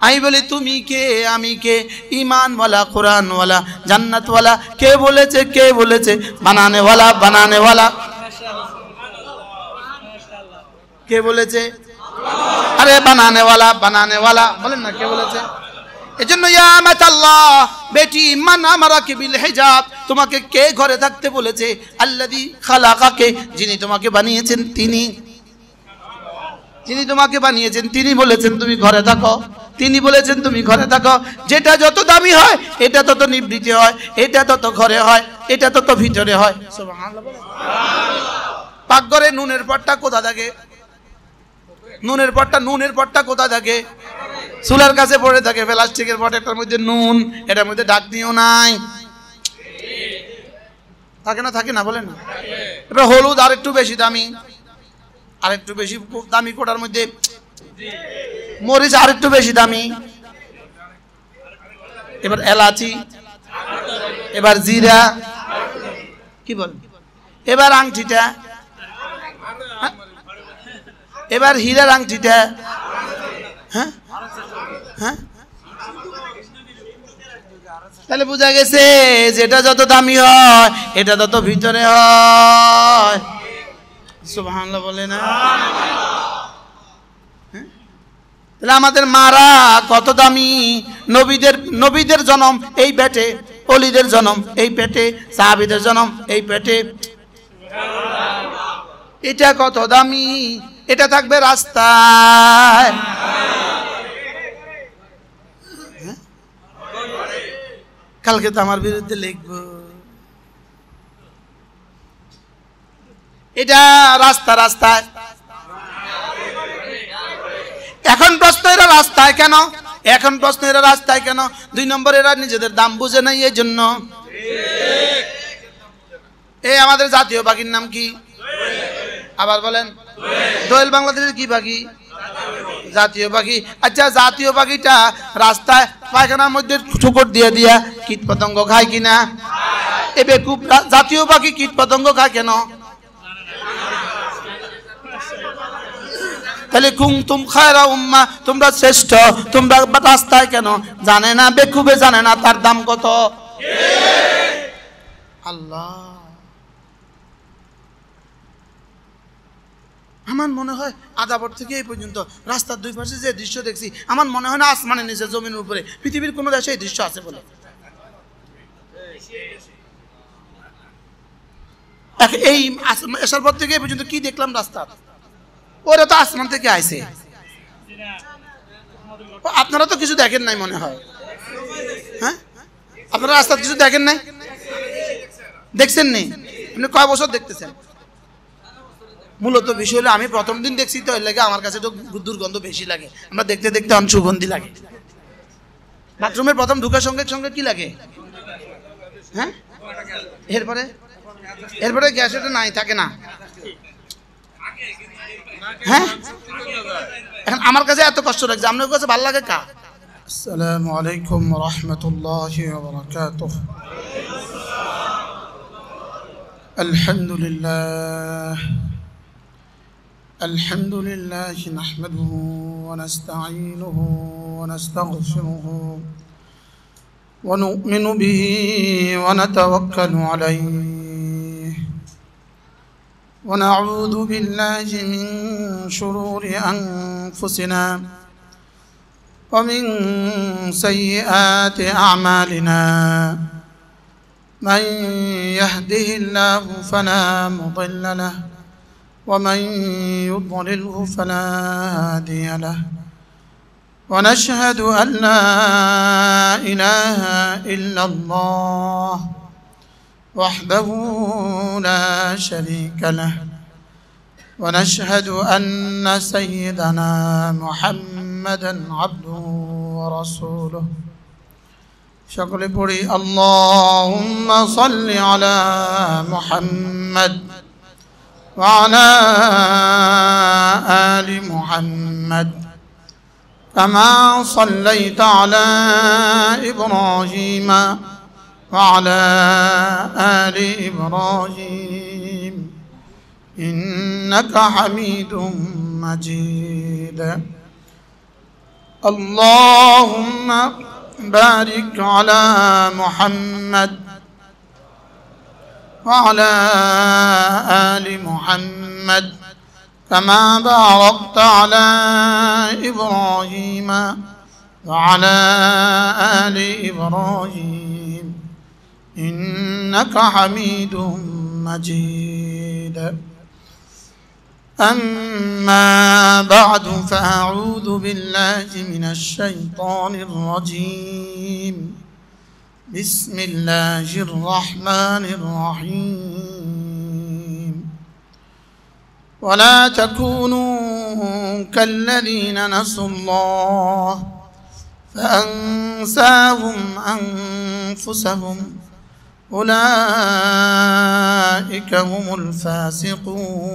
আমি বলি তুমি কে, আমি কে? ঈমানওয়ালা, কোরআনওয়ালা, জান্নাতওয়ালা। কে বলেছে? কে বলেছে? বানানেওয়ালা, বানানেওয়ালা। কে বলেছে? আরে বানানেওয়ালা, বানানেওয়ালা বলেন না, কে বলেছে? এজন্য ইয়া আমাতাল্লাহ, বেটি, মান আমারাকে বিল হিজাব, তোমাকে কে ঘরে থাকতে বলেছে? আল্লাযী খালাকাকে, যিনি তোমাকে বানিয়েছেন তিনি। যিনি তোমাকে বানিয়েছেন তিনি বলেছেন তুমি ঘরে থাকো। তিনি বলেছেন তুমি ঘরে থাকো। যেটা যত দামি হয় এটা তত নিভৃতে হয়, এটা তত ঘরে হয়, এটা তত ভিতরে হয়। সুবহানাল্লাহ। পাকঘরে নুনের পটটা কোথা থাকে? নুনের পটটা কোথা থাকে? চুলার কাছে পড়ে থাকে প্লাস্টিকের পট, এটার মধ্যে নুন, এটার মধ্যে ঢাকনিও নাই, থাকে না? থাকে না? বলেন না। এবার হলুদ আর একটু বেশি দামি, আর একটু বেশি দামি কোটার মধ্যে। মরিচ আর একটু বেশি দামি। এবার এলাচি, এবার জিরা, কি বল, এবার আংটিটা, এবার হীরার আংটিটা। হ্যাঁ হ্যাঁ, তাহলে বোঝা গেছে যেটা যত দামি হয় এটা তত ভিতরে হয়। সুবহানাল্লাহ বলে না? তাহলে আমাদের মারা কত দামি। নবীদের জন্ম এই পেটে, ওলিদের জন্ম এই পেটে, সাহাবীদের জন্ম এই পেটে। এটা কত দামি, এটা থাকবে রাস্তায়। কালকে তো আমার বিরুদ্ধে লিখবো। এটা রাস্তায়। এখন প্রশ্ন, এরা রাস্তায় কেন? এখন প্রশ্ন, এরা রাস্তায় কেন? 2 নম্বর, এরা নিজেদের দাম বুঝে নাই, এই জন্য। এই আমাদের জাতীয় পাখির নাম কি? আবার বলেন। দোয়েল বাংলাদেশের কি পাখি? জাতীয় পাখি। আচ্ছা, জাতীয় পাখিটা রাস্তায় পায়খানার মধ্যে ঠুকর দিয়ে দিয়া কীট পতঙ্গ খায় কিনা? এবে খুব জাতীয় পাখি কীট পতঙ্গ খায় কেন? তাহলে কুনতুম খায়রা উম্মাহ, তোমরা শ্রেষ্ঠ, তোমরা রাস্তায় কেন? জানে না, বেকুবে জানে না তার দাম কত। আল্লাহ, আমার মনে হয় আদাবর থেকে এই পর্যন্ত রাস্তার 2 পাশে যে দৃশ্য দেখছি, আমার মনে হয় না আসমানের নিচে, জমিনের উপরে, পৃথিবীর কোনো দেশে এই দৃশ্য আছে বলে। এই আসার পর থেকে এই পর্যন্ত কি দেখলাম রাস্তা? ওরা তো আসমান থেকে আইছে। আপনারা তো কিছু দেখেন নাই মনে হয়। হ্যাঁ, আপনারা রাস্তার কিছু দেখেন নাই? দেখছেন নি? আপনি কয় বছর দেখতেছেন? মূলত বিষয় হলো আমি প্রথম দিন দেখছি, তো এর লাগে আমার কাছে তো দুর্গন্ধ বেশি লাগে। আমরা দেখতে দেখতে অনেক সুগন্ধি লাগে। বাথরুমের প্রথম ঢুকার সঙ্গে সঙ্গে কি লাগে? হ্যাঁ, এরপরে গ্যাস এটা নাই, থাকে না। হ্যাঁ, এখন আমার কাছে এত কষ্ট লাগছে, আপনার কাছে ভালো লাগে কা? আসসালামু আলাইকুম ওয়া রাহমাতুল্লাহি ওয়া বারাকাতুহু। আলহামদুলিল্লাহ নাহমাদুহু ওয়া নাস্তাঈনুহু ওয়া নাস্তাগফিরুহু ওয়া নু'মিনু বিহি ওয়া নাতাওয়াক্কালু আলাইহি ونعوذ بالله من شرور أنفسنا ومن سيئات أعمالنا من يهده الله فلا مضل له ومن يضلله فلا هادي له ونشهد أن لا إله إلا الله وحده لا شريك له ونشهد أن سيدنا محمدا عبده ورسوله شكر بري اللهم صل على محمد وعلى آل محمد كما صليت على إبراهيم وعلى آل إبراهيم إنك حميد مجيد اللهم بارك على محمد وعلى آل محمد كما باركت على إبراهيم وعلى آل إبراهيم إنك حميد مجيد. أما بعد فأعوذ بالله من الشيطان الرجيم. بسم الله الرحمن الرحيم. ولا تكونوا كالذين نسوا الله فأنساهم أنفسهم أولئك هم الفاسقون.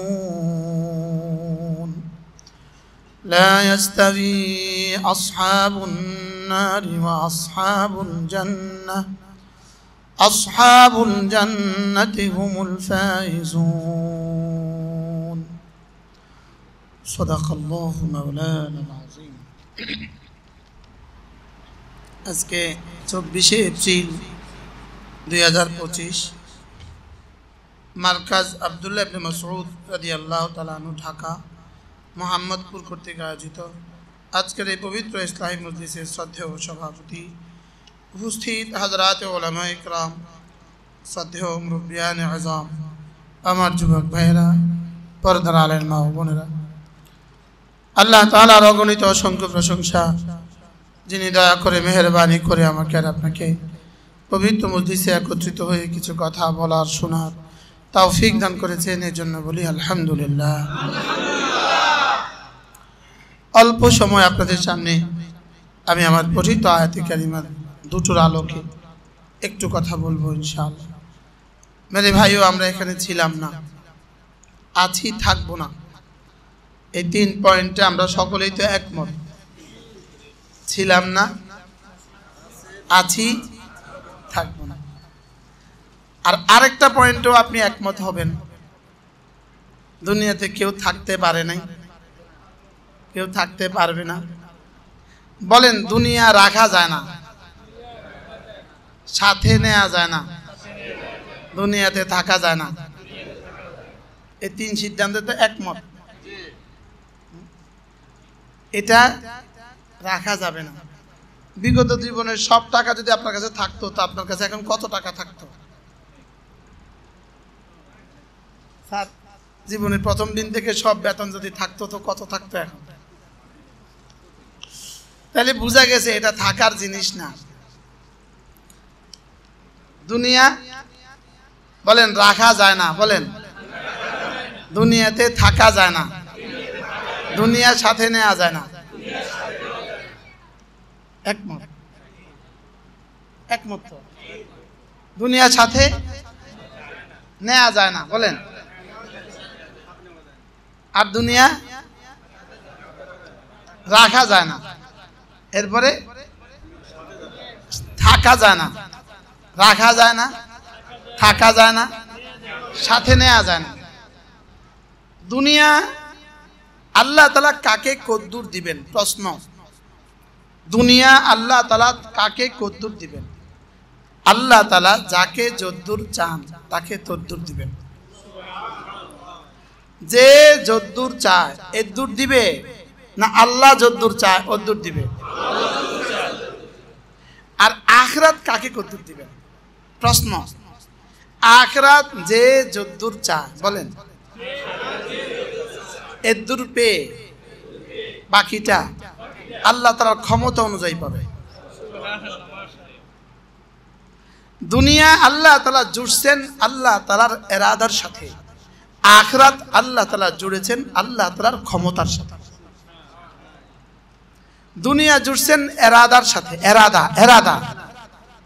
لا يستوي أصحاب النار وأصحاب الجنة أصحاب الجنة هم الفائزون. صدق الله مولانا العظيم. আজকে 24 এপ্রিল 2025 মার্কাজ আব্দুল্লাহ ইবনে মাসউদ রাদিয়াল্লাহু তাআলা আনহু ঢাকা মোহাম্মদপুর কর্তৃক আয়োজিত আজকের এই পবিত্র ইসলামী মজলিসের শ্রদ্ধেয় সভাপতি, উপস্থিত হযরত উলামায়ে ইকরাম, শ্রদ্ধেয় মুরব্বিয়ানে আযম, আমার যুবক ভাইয়েরা, পর্দার আলের মা ও বোনেরা, আল্লাহ তাআলার অগণিত অসংখ্য প্রশংসা, যিনি দয়া করে মেহেরবানি করে আমাকে আর আপনাকে পবিত্র মজলিসে একত্রিত হয়ে কিছু কথা বলার শোনার তৌফিক দান করেছেন, এর জন্য বলি আলহামদুলিল্লাহ। অল্প সময় আপনাদের সামনে আমি আমার পঠিত আয়াতে কারিমার দুটোর আলোকে একটু কথা বলবো ইনশাআল্লাহ। মেরে ভাইও, আমরা এখানে ছিলাম না, আছি, থাকবো না, এই 3 পয়েন্টে আমরা সকলেই তো একমত। ছিলাম না, আছি, থাকবো না। আর আরেকটা পয়েন্টও আপনি একমত হবেন, দুনিয়াতে কেউ থাকতে পারে নাই, কেউ থাকতে পারবে না। বলেন, দুনিয়া রাখা যায় না, সাথে নেওয়া যায় না, দুনিয়াতে থাকা যায় না। এই 3 সিদ্ধান্তে তো একমত। এটা রাখা যাবে না। বিগত জীবনের সব টাকা যদি আপনার কাছে থাকতো, তো আপনার কাছে এখন কত টাকা থাকতো? স্যার, জীবনের প্রথম দিন থেকে সব বেতন যদি থাকতো, তো কত থাকতো এখন? তাহলে বোঝা গেছে এটা থাকার জিনিস না। দুনিয়া বলেন রাখা যায় না, বলেন দুনিয়াতে থাকা যায় না, দুনিয়ার সাথে নেওয়া যায় না। একমত? একমত তো? দুনিয়ার সাথে নেওয়া যায় না, বলেন। আর দুনিয়া রাখা যায় না, এরপরে থাকা যায় না, রাখা যায় না, থাকা যায় না, সাথে নেওয়া যায় না। দুনিয়া আল্লাহ তাআলা কাকে কদ্দুর দিবেন? প্রশ্ন। দুনিয়া আল্লাহ তাআলা কাকে কদ্দুর দিবেন? আল্লাহ তাআলা যাকে যদ্দুর চান তাকে তদ্দুর দিবেন। যে যদ্দুর চায় এদ্দুর দিবে, না আল্লাহ যদ্দুর চায় অদ্দুর দিবে? আর আখিরাত কাকে কদ্দুর দিবেন? প্রশ্ন। আখিরাত যে যদ্দুর চায়, বলেন, এদ্দুর পেয়ে বাকিটা আল্লাহ তাআলার ক্ষমতা অনুযায়ী পাবে। দুনিয়া আল্লাহ তাআলা জুড়ছেন আল্লাহ তাআলার ইরাদার সাথে, আখিরাত আল্লাহ তাআলা জুড়েছেন আল্লাহ তাআলার ক্ষমতার সাথে। দুনিয়া জুড়ছেন ইরাদার সাথে, ইরাদা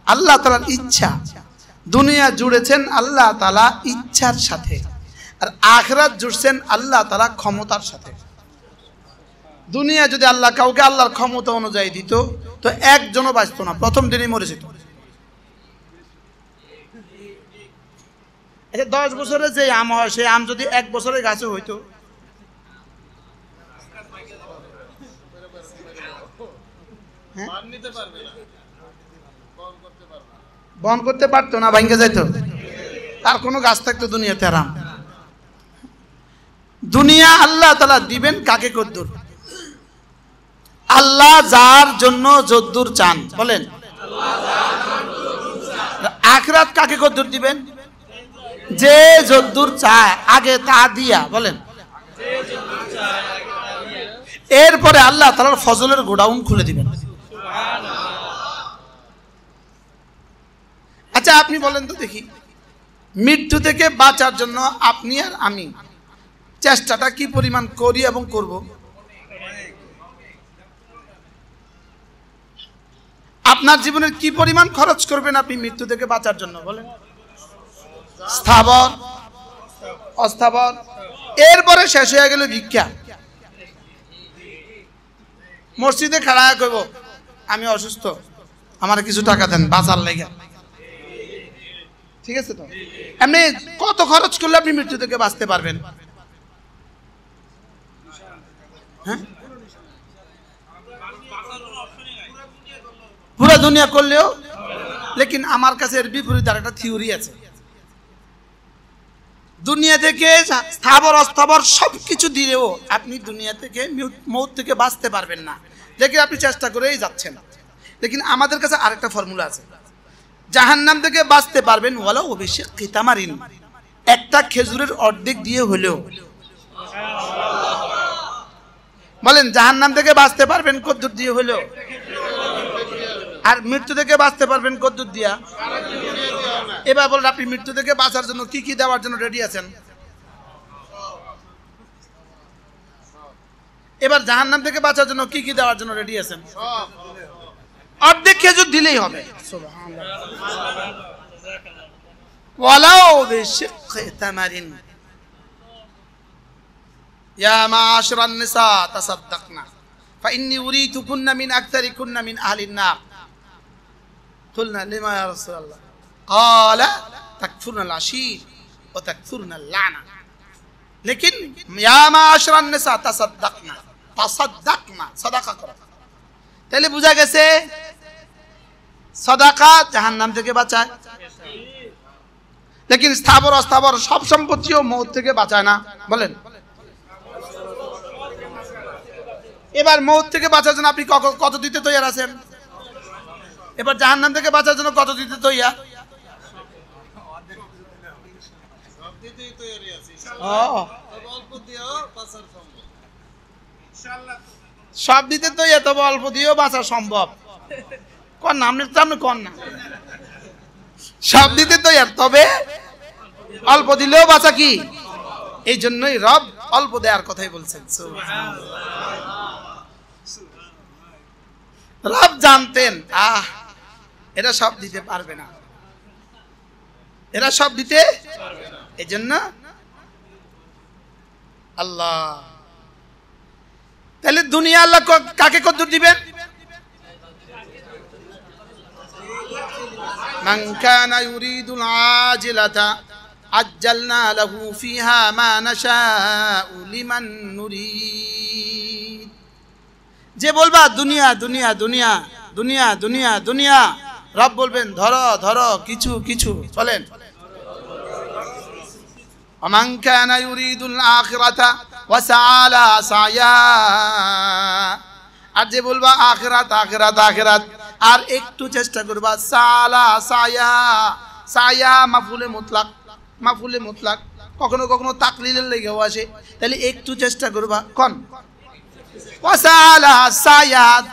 আল্লাহ তাআলার ইচ্ছা। দুনিয়া জুড়েছেন আল্লাহ তাআলা ইচ্ছার সাথে, আর আখিরাত জুড়ছেন আল্লাহ তাআলা ক্ষমতার সাথে। দুনিয়া যদি আল্লাহ কাউকে আল্লাহর ক্ষমতা অনুযায়ী দিত, তো একজনও বাঁচত না, প্রথম দিনই মরে যেত। 10 বছরে যে আম হয়, সেই আম যদি 1 বছরের গাছে হইতো, হ্যাঁ, বহন করতে পারতো না, ভাঙ্গে যাইতো। আর কোনো গাছ থাকতো দুনিয়াতে আরাম। দুনিয়া আল্লাহ তাআলা দিবেন কাকে কদ্দুর। আল্লাহ যার জন্য যদ্দুর চান, বলেন। আখিরাত কাকে কদ্দুর দিবেন? যে যদ্দুর চায় আগে তা দিয়া, বলেন। এরপরে আল্লাহ তাআলার ফজলের গোডাউন খুলে দিবেন। আচ্ছা আপনি বলেন তো দেখি, মৃত্যু থেকে বাঁচার জন্য আপনি আর আমি চেষ্টাটা কি পরিমাণ করি এবং করব? আপনার জীবনের কি পরিমাণ খরচ করবেন আপনি মৃত্যু থেকে বাঁচার জন্য, বলেন। স্থাবর, অস্থাবর, এরপরে শেষ হয়ে গেল ভিক্ষা। মসজিদে খাড়ায় কইব আমি অসুস্থ, আমার কিছু টাকা দেন বাঁচার লেগে। ঠিক আছে তো? এমনি কত খরচ করলে আপনি মৃত্যু থেকে বাঁচতে পারবেন? হ্যাঁ, পুরো দুনিয়া করলেও। লেকিন আমার কাছে এর বিপরীত আর একটা থিওরি আছে। দুনিয়া থেকে স্থাবর অস্থাবর সবকিছু দিলেও আপনি দুনিয়া থেকে মৌত থেকে বাঁচতে পারবেন না, দেখে আপনি চেষ্টা করেই যাচ্ছেন। লেকিন আমাদের কাছে আরেকটা ফর্মুলা আছে, জাহান্নাম থেকে বাঁচতে পারবেন ওয়ালা অবশ্যই কিতামারিন, একটা খেজুরের অর্ধেক দিয়ে হলেও। বলেন, জাহান্নাম থেকে বাঁচতে পারবেন কদ্দুর দিয়ে হলেও, আর মৃত্যু থেকে বাঁচতে পারবেন কদ্দুর দিয়া। এবার বলেন, আপনি মৃত্যু থেকে বাঁচার জন্য কি কি দেওয়ার জন্য রেডি আছেন? এবার জাহান্নাম থেকে বাঁচার জন্য কি কি দেওয়ার জন্য রেডি আছেন? অর্ধেক খেজুর দিলেই হবে। ওয়ালাউ বিশিক্কি তামারিন। ইয়া মা'আশারান নিসা তাসাদ্দাকনা ফাইন্নী উরীতুকুন্না মিন আকতারিকুন্না মিন আহলিন নার। কুলনা লিমা ইয়া রাসূলুল্লাহ? ক্বালা তাকফুরনাল আশীর ওয়া তাকফুরনাল লা'না। লেকিন ইয়া মা'আশারান নিসা তাসাদ্দাকনা, তাসাদ্দাকনা, সাদাকা করো। তাহলে বোঝা গেছে সাদাকা জাহান্নাম থেকে বাঁচায়। লেকিন স্থাবর অস্থাবর সব সম্পত্তিও মওত থেকে বাঁচায় না, বলেন। এবার মওত থেকে বাঁচার জন্য আপনি কত দিতে তৈরি আছেন? এবার জাহান্নাম থেকে বাঁচার জন্য কত দিতে তৈরি? সব দিতে তৈরি, তবে অল্প দিয়েও বাঁচা সম্ভব। কর না, আপনি সামনে কর না। সব দিতে তৈরি, তবে অল্প দিলেও বাঁচা কি? এই জন্যই রব অল্প দেওয়ার কথাই বলছেন। রব জানতেন এরা সব দিতে পারবে না, এরা সব দিতে, এই জন্য আল্লাহ। তাহলে দুনিয়া আল্লাহ কাকে কদ্দুর দিবেন? মান কানা ইউরিদুল আজিলাতা আজ্জালনা লাহু ফিহা মা নাশাউ লিমান নুরিদ। যে বলবা দুনিয়া দুনিয়া দুনিয়া দুনিয়া দুনিয়া দুনিয়া, রব বলবেন ধরো ধরো কিছু কিছু, চলেন। ومن كان يريد الآخرة وسعى لها سعيها। আর যে বলবা আখিরাত আখিরাত আখিরাত, আর একটু চেষ্টা করবা সালা সায়া, সায়া মাফুলে মুতলাক, মাফুলে মুতলাক, কখনো কখনো তাকলিলের লেগেও আসে। তাহলে একটু চেষ্টা করবা, কোন ওয়াসালা সায়াত,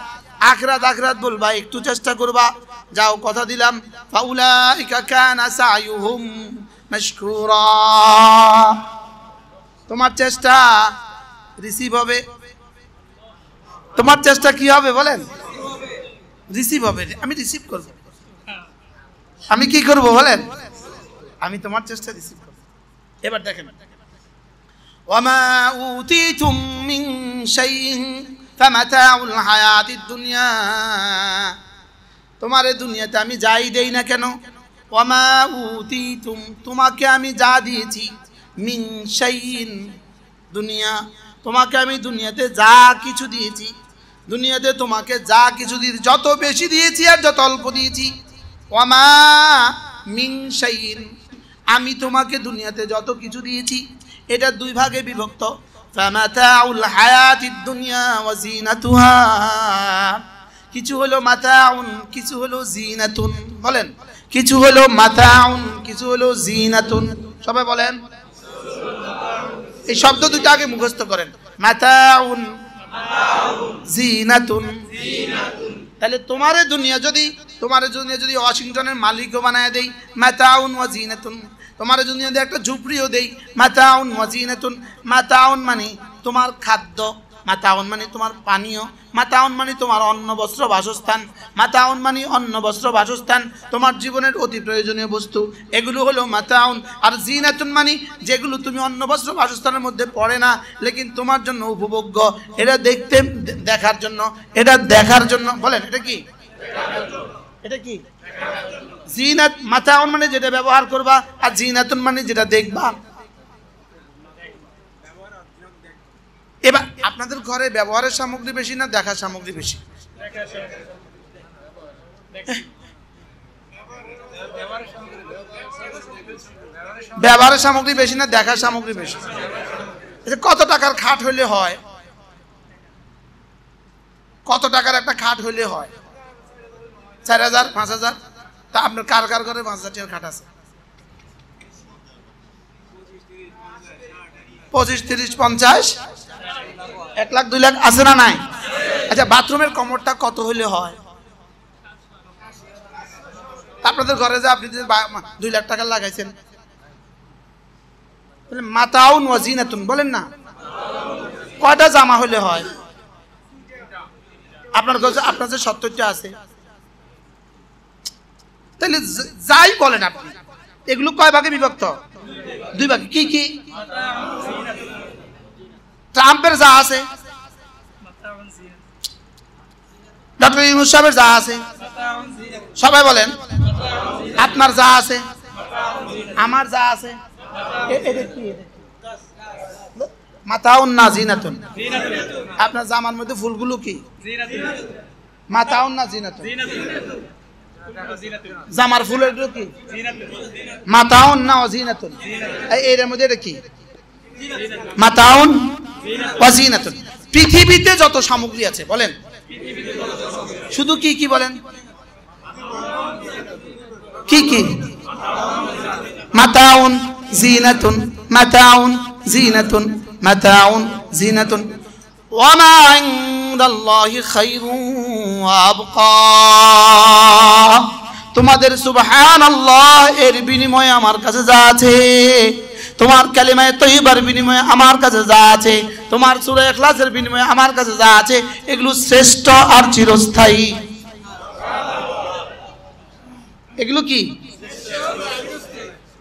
আখিরাত আখিরাত বলবা, একটু চেষ্টা করবা, যাও কথা দিলাম। ফাউলাইকা কানা সায়ুহুম মাশকুরা, তোমার চেষ্টা রিসিভ হবে। তোমার চেষ্টা কি হবে বলেন? রিসিভ হবে। আমি রিসিভ করব। আমি কি করব বলেন? আমি তোমার চেষ্টা রিসিভ করব। এবার দেখেন, ওয়ামা উতিতুম মিন শাইইন ফামাতাউল হায়াতিদ দুনিয়া। তোমার এই দুনিয়াতে আমি যাই দেই না কেন, ওয়ামা উতিতুম, তোমাকে আমি যা দিয়েছি, মিন শাইইন, দুনিয়া, তোমাকে আমি দুনিয়াতে যা কিছু দিয়েছি, দুনিয়াতে তোমাকে যা কিছু দিয়েছি, যত বেশি দিয়েছি আর যত অল্প দিয়েছি, ওয়ামা মিন শাইইন, আমি তোমাকে দুনিয়াতে যত কিছু দিয়েছি এটা দুই ভাগে বিভক্ত। ফামাতাউল হায়াতিদ দুনিয়া ওয়া জিনাতুহা, কিছু হলো মাতাউন, কিছু হলো জিনাতুন। বলেন, কিছু হলো মাতাউন, কিছু হলো জিনাতুন। সবাই বলেন, এই শব্দ দুটো আগে মুখস্থ করেন। মাতাউন, জিনাতুন। তাহলে তোমার দুনিয়া যদি ওয়াশিংটনের মালিকও বানায় দেই, মাতাউন ওয়া জিনাতুন। তোমার দুনিয়া দিয়ে একটা ঝুপড়িও দেই, মাতাউন ওয়া জিনাতুন। মাতাউন মানে তোমার খাদ্য, মাতাউন মানে তোমার পানীয়, মাতাউন মানে তোমার অন্ন বস্ত্র বাসস্থান, মাতাউন মানে অন্ন বস্ত্র বাসস্থান, তোমার জীবনের অতি প্রয়োজনীয় বস্তু, এগুলো হলো মাতাউন। আর জিনাতুন মানে যেগুলো তুমি অন্ন বস্ত্র বাসস্থানের মধ্যে পড়ে না, লেকিন তোমার জন্য উপভোগ্য, এটা দেখতে দেখার জন্য, এটা দেখার জন্য। বলেন, এটা কি? এটা কি জিনাত? মাতাউন মানে যেটা ব্যবহার করবা, আর জিনাতুন মানে যেটা দেখবা। এবার আপনাদের ঘরে ব্যবহারের সামগ্রী বেশি না দেখার সামগ্রী বেশি? ব্যবহারের সামগ্রী বেশি না দেখার সামগ্রী বেশি? কত টাকার খাট হইলে হয়? কত টাকার একটা খাট হইলে হয়? 4000, 5000? তা আপনার কার কার ঘরে 5000 টাকার খাট আছে? 25, 30, 50, 1 লাখ 2 লাখ আছে না নাই? আচ্ছা, বাথরুমের কমোডটা কত হইলে হয়? আপনাদের ঘরে যে আপনি 2 লাখ টাকা লাগাইছেন, মাতাউন ওয়া জিনাতুন, বলেন না? কয়টা জামা হইলে হয়? আপনার কাছে আপনার যে 70টা আছে, তাহলে যাই বলেন আপনি, এগুলো কয় ভাগে বিভক্ত? 2 ভাগে। কি কি? ট্রাম্পের যা আছে, ডক্টর ইউনূস সাহেবের যা আছে, সবাই বলেন, আপনার যা আছে, আমার যা আছে, এটা কি? মাতাউন না জিনাতুন? আপনার জামার মধ্যে ফুলগুলো কি মাতাউন না জিনাতুন? জামার ফুলের কি মাতাউন না জিনাতুন? এর মধ্যে এটা কি? মাতাউন ওয়া জিনাতুন। পৃথিবীতে যত সামগ্রী আছে, বলেন শুধু কি কি বলেন? কি কি? মাতাউন জিনাতুন, মাতাউন জিনাতুন, মাতাউন জিনাতুন। ওয়া মা ইনদাল্লাহি খায়রুন ওয়া আবকা। তোমাদের সুবহানাল্লাহ এর বিনিময়ে আমার কাছে যা আছে, তোমার কালিমায়ে তয়্যিবার বিনিময়ে আমার কাছে যা আছে, তোমার সূরা ইখলাসের বিনিময়ে আমার কাছে যা আছে, এগুলো শ্রেষ্ঠ আর চিরস্থায়ী। এগুলো কি?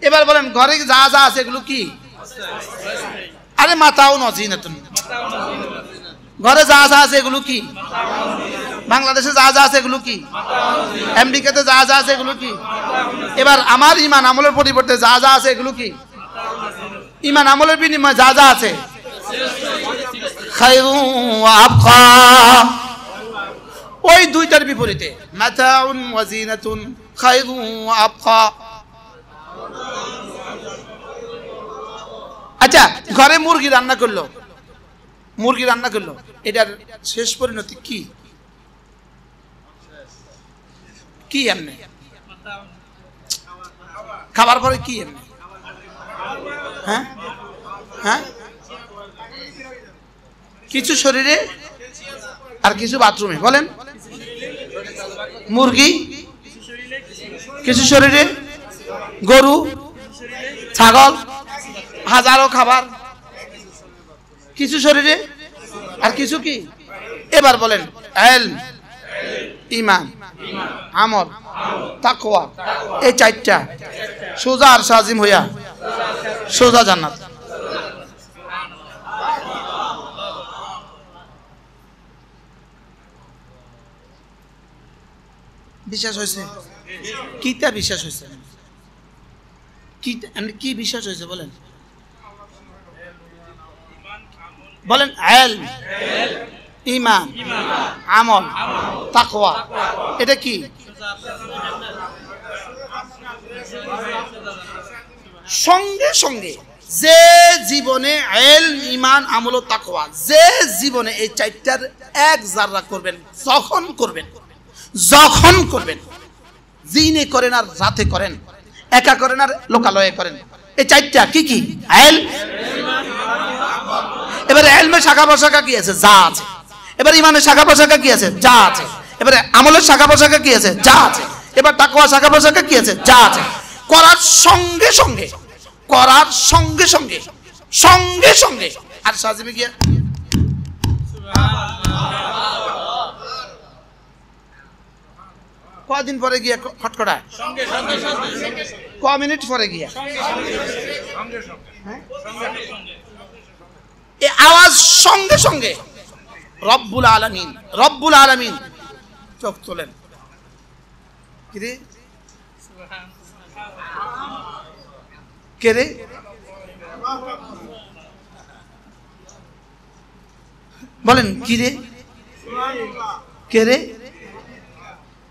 এবার বলেন, ঘরে যা যা আছে এগুলো কি? আরে মাতাউন ওয়া জিনাতুন। ঘরে যা যা আছে এগুলো কি? বাংলাদেশে যা যা আছে এগুলো কি? আমেরিকাতে যা যা আছে এগুলো কি? এবার আমার ঈমান আমলের পরিবর্তে যা যা আছে এগুলো কি? ঈমান আমলের বিনিময়ে যা যা আছে, খায়রুন ওয়া আবকা। ওই দুইটার বিপরীতে, মাতাউন ওয়া জিনাতুন, খায়রুন ওয়া আবকা। আচ্ছা, ঘরে মুরগি রান্না করলো, এটার শেষ পরিণতি কি? কি এমনি খাবার পরে কি এমনি? হ্যাঁ হ্যাঁ, কিছু শরীরে আর কিছু বাথরুমে। বলেন, মুরগি কিছু শরীরে, গরু, ছাগল, হাজারো খাবার কিছু শরীরে আর কিছু কি? এবার বলেন, ইলম, ঈমান, আমল, তাকওয়া, এই চারটা সোজা আর সাজিম হইয়া সোজা জান্নাত। বিশ্বাস হয়েছে? কিটা বিশ্বাস হয়েছে? কি বিশ্বাস হয়েছে বলেন? বলেন, ইলম, ঈমান, আমল, তাকওয়া। এটা কি? সঙ্গে সঙ্গে যে জীবনে ইলম, ঈমান, আমল ও তাকওয়া, যে জীবনে এই চারটার এক জাররা করবেন, যখন করবেন, দিনে করেন আর রাতে করেন, একা করেন আর লোকালয়ে করেন, এই চারটা কি কি? ইলম। এবারে ইলমের শাখা প্রশাখা কি আছে? যা আছে। এবার ঈমানের শাখা প্রশাখা কি আছে? যা আছে। এবারে আমলের শাখা প্রশাখা কি আছে? যা আছে। এবার তাকওয়া শাখা প্রশাখা কি আছে? যা আছে। করার সঙ্গে সঙ্গে, করার সঙ্গে সঙ্গে, সঙ্গে সঙ্গে আর সাজিমে গিয়া কদিন পরে গিয়া খটখটায়, ক মিনিট পরে গিয়া এই আওয়াজ সঙ্গে সঙ্গে রব্বুল আলামিন, রব্বুল আলামিন চোখ তোলেন, কিরে কে রে? বলেন কি রে, কে রে?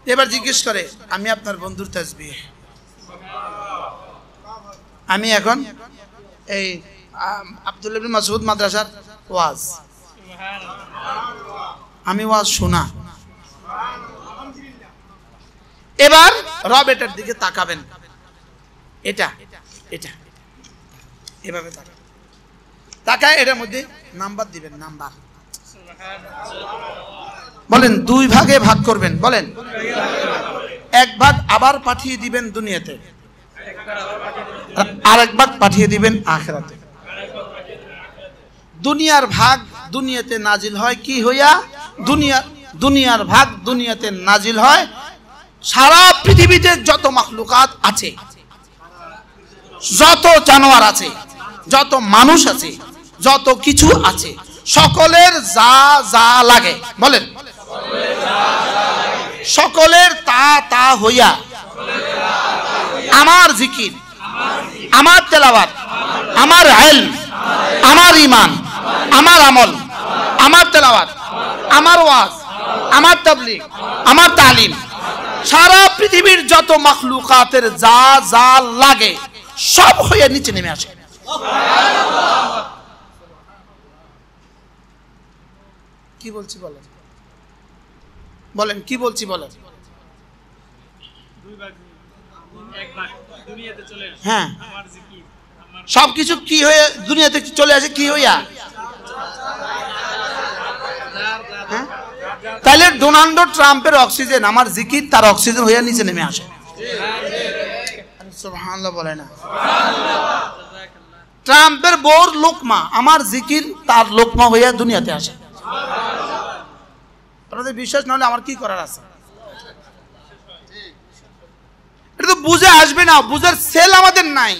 এবার জিজ্ঞেস করে, আমি আপনার বন্ধুর তাসবিহ, আমি এখন এই আব্দুল্লাহ ইবনে মাসউদ মাদ্রাসার ওয়াজ, আমি ওয়াজ শোনা। এবার রব এটার দিকে তাকাবেন, এটা এটা এভাবে তাকায়, এটার মধ্যে নাম্বার দিবেন, নাম্বার বলেন দুই ভাগে ভাগ করবেন, বলেন এক ভাগ আবার পাঠিয়ে দিবেন দুনিয়াতে, আর এক ভাগ পাঠিয়ে দিবেন আখিরাতে। দুনিয়ার ভাগ দুনিয়াতে নাজিল হয় কি হইয়া? দুনিয়ার ভাগ দুনিয়াতে নাজিল হয় সারা পৃথিবীতে যত মাখলুকাত আছে, যত জানোয়ার আছে, যত মানুষ আছে, যত কিছু আছে, সকলের যা যা লাগে, বলেন সকলের তা তা হইয়া আমার জিকির, আমার তেলাওয়াত, আমার ইলম, আমার ঈমান, আমার আমল, আমার তেলাওয়াত, আমার ওয়াজ, আমার তাবলীগ, আমার তালিম, সারা পৃথিবীর যত মাখলুকাতের যা যা লাগে সব হয়ে নিচে নেমে আসে। কি বলছি বলেন, বলেন কি বলছি বলেন। হ্যাঁ, সবকিছু কি হয়ে দুনিয়াতে চলে আসে? কি হইয়া? তাহলে ডোনাল্ড ট্রাম্পের অক্সিজেন আমার জিকির, তার অক্সিজেন হইয়া নিচে নেমে আসে। সুবহানাল্লাহ বলে না? ট্রাম্পের বউর লোকমা আমার জিকির, তার লোকমা হইয়া দুনিয়াতে আসে। আপনাদের বিশ্বাস না হলে আমার কি করার আছে? এটা তো বুঝে আসবে না, বুঝার সেল আমাদের নাই,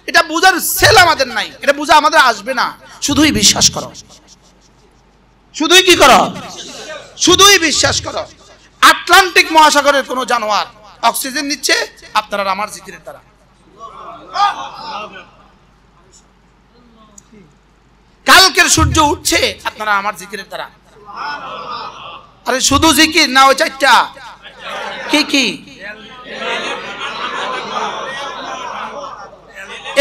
এটা বুঝার সেল আমাদের নাই, এটা বুঝা আমাদের আসবে না। শুধুই বিশ্বাস করো, শুধুই কি করো? শুধুই বিশ্বাস করো। আটলান্টিক মহাসাগরের কোন জানোয়ার অক্সিজেন নিচ্ছে আপনার আর আমার জিকিরের দ্বারা। কালকের সূর্য উঠছে আপনারা আমার জিকিরের দ্বারা। আরে শুধু জিকির না, ওই চারটা কি কি?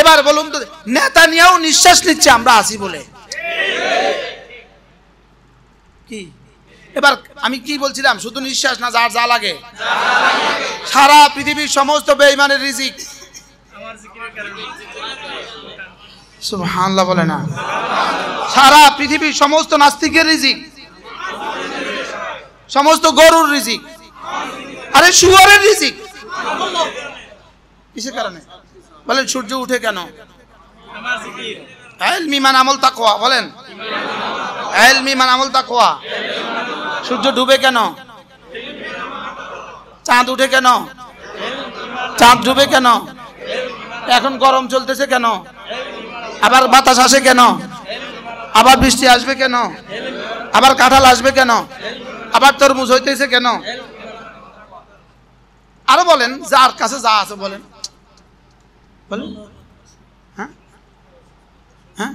এবার বলুন তো, নেতানিয়াহু নিঃশ্বাস নিচ্ছে আমরা আছি বলে কি? এবার আমি কি বলছিলাম? শুধু নিঃশ্বাস না, যার যা লাগে, সারা পৃথিবীর সমস্ত বেঈমানের রিজিক সুবহানাল্লাহ বলে না? সারা পৃথিবীর সমস্ত নাস্তিকের রিজিক, সমস্ত গরুর রিজিক, আরে শুয়োরের রিজিক। কিসের কারণে? বলেন সূর্য উঠে কেন? ইলম, ঈমান, আমল, তাকওয়া। বলেন ইলম, ঈমান, আমল, তাকওয়া। সূর্য ডুবে কেন? চাঁদ উঠে কেন? চাঁদ ডুবে কেন? এখন গরম চলতেছে কেন? আবার বাতাস আসে কেন? আবার বৃষ্টি আসবে কেন? আবার কাঁঠাল আসবে কেন? আবার তরমুজ হইতেছে কেন? আরো বলেন, যার কাছে যা আছে বলেন, বলেন। হ্যাঁ হ্যাঁ,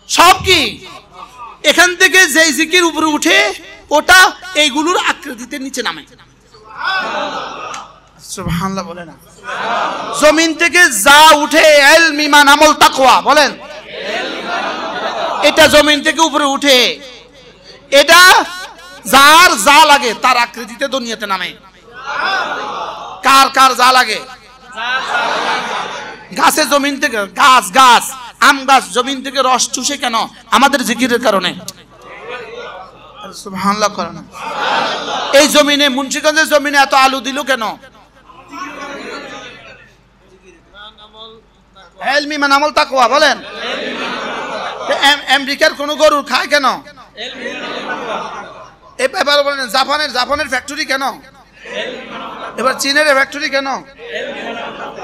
সব কি এখান থেকে যেই জিকির উপরে উঠে ওটা এইগুলোর আকৃতিতে নিচে নামে। সুবহানাল্লাহ বলে না। জমিন থেকে যা উঠে ইলম ঈমান আমল তাকওয়া বলেন, এটা জমিন থেকে উপরে উঠে, এটা যার যা লাগে তার আকৃতিতে দুনিয়াতে নামে। কার কার যা লাগে? গাছে জমিন থেকে গাছ আম গাছ জমিন থেকে রস চুষে কেন? আমাদের জিকিরের কারণে। সুবহানাল্লাহ করেন। এই জমিনে মুন্সিগঞ্জের জমিনে এত আলু দিল কেন? ইলম ঈমান আমল তাকওয়া বলেন। আমেরিকার কোন গরু খায় কেন? এবার বলেন জাপানের ফ্যাক্টরি কেন? এবার চীনের ফ্যাক্টরি কেন?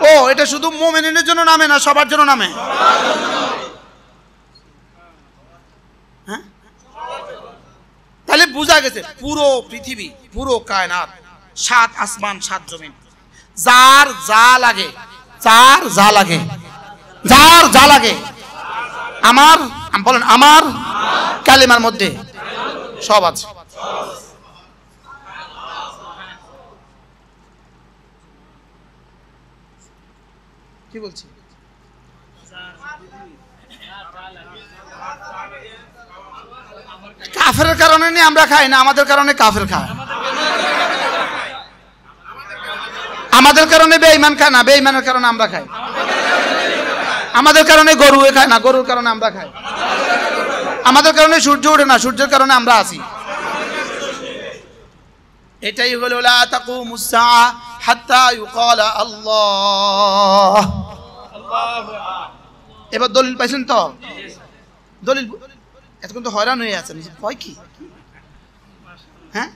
ও এটা শুধু মুমিনের জন্য নামে না, সবার জন্য নামে। হ্যাঁ, তাহলে বোঝা গেছে পুরো পৃথিবী, পুরো কায়নাত, 7 আসমান 7 জমিন, যার যা লাগে আমার বলেন আমার কালিমার মধ্যে সব আছে। কি বলছি? কাফেরের কারণে নিয়ে আমরা খাই না, আমাদের কারণে কাফের খায়। আমাদের কারণে বেঈমান খায় না, বেঈমানের কারণে আমরা খাই। আমাদের কারণে গরু খায় না, গরুর কারণে আমরা খাই। আমাদের কারণে সূর্য ওঠে না, সূর্যের কারণে আমরা আছি। এটাই হলো লা তাকুমুস সাআ হাত্তা ইউকালা আল্লাহ। এবার দলিল পাইছেন তো? দলিল এতক্ষণ তো হয়রান হয়ে আছেন, ভয় কি? হ্যাঁ,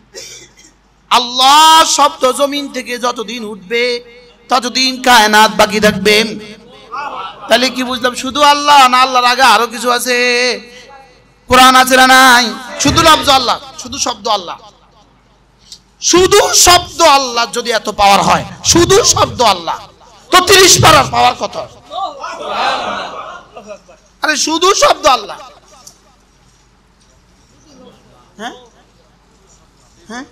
আল্লাহ শব্দ জমিন থেকে যতদিন উঠবে ততদিন কায়নাত বাকি থাকবে। তাহলে কি বুঝলাম? শুধু আল্লাহ না, আল্লাহর আগে আরো কিছু আছে? কোরআন আছে না নাই? শুধু লফজ আল্লাহ, শুধু শব্দ আল্লাহ, শুধু শব্দ আল্লাহ যদি এত পাওয়ার হয়, শুধু শব্দ আল্লাহ, তো 30 পারার পাওয়ার কত? আরে শুধু শব্দ আল্লাহ। হ্যাঁ হ্যাঁ,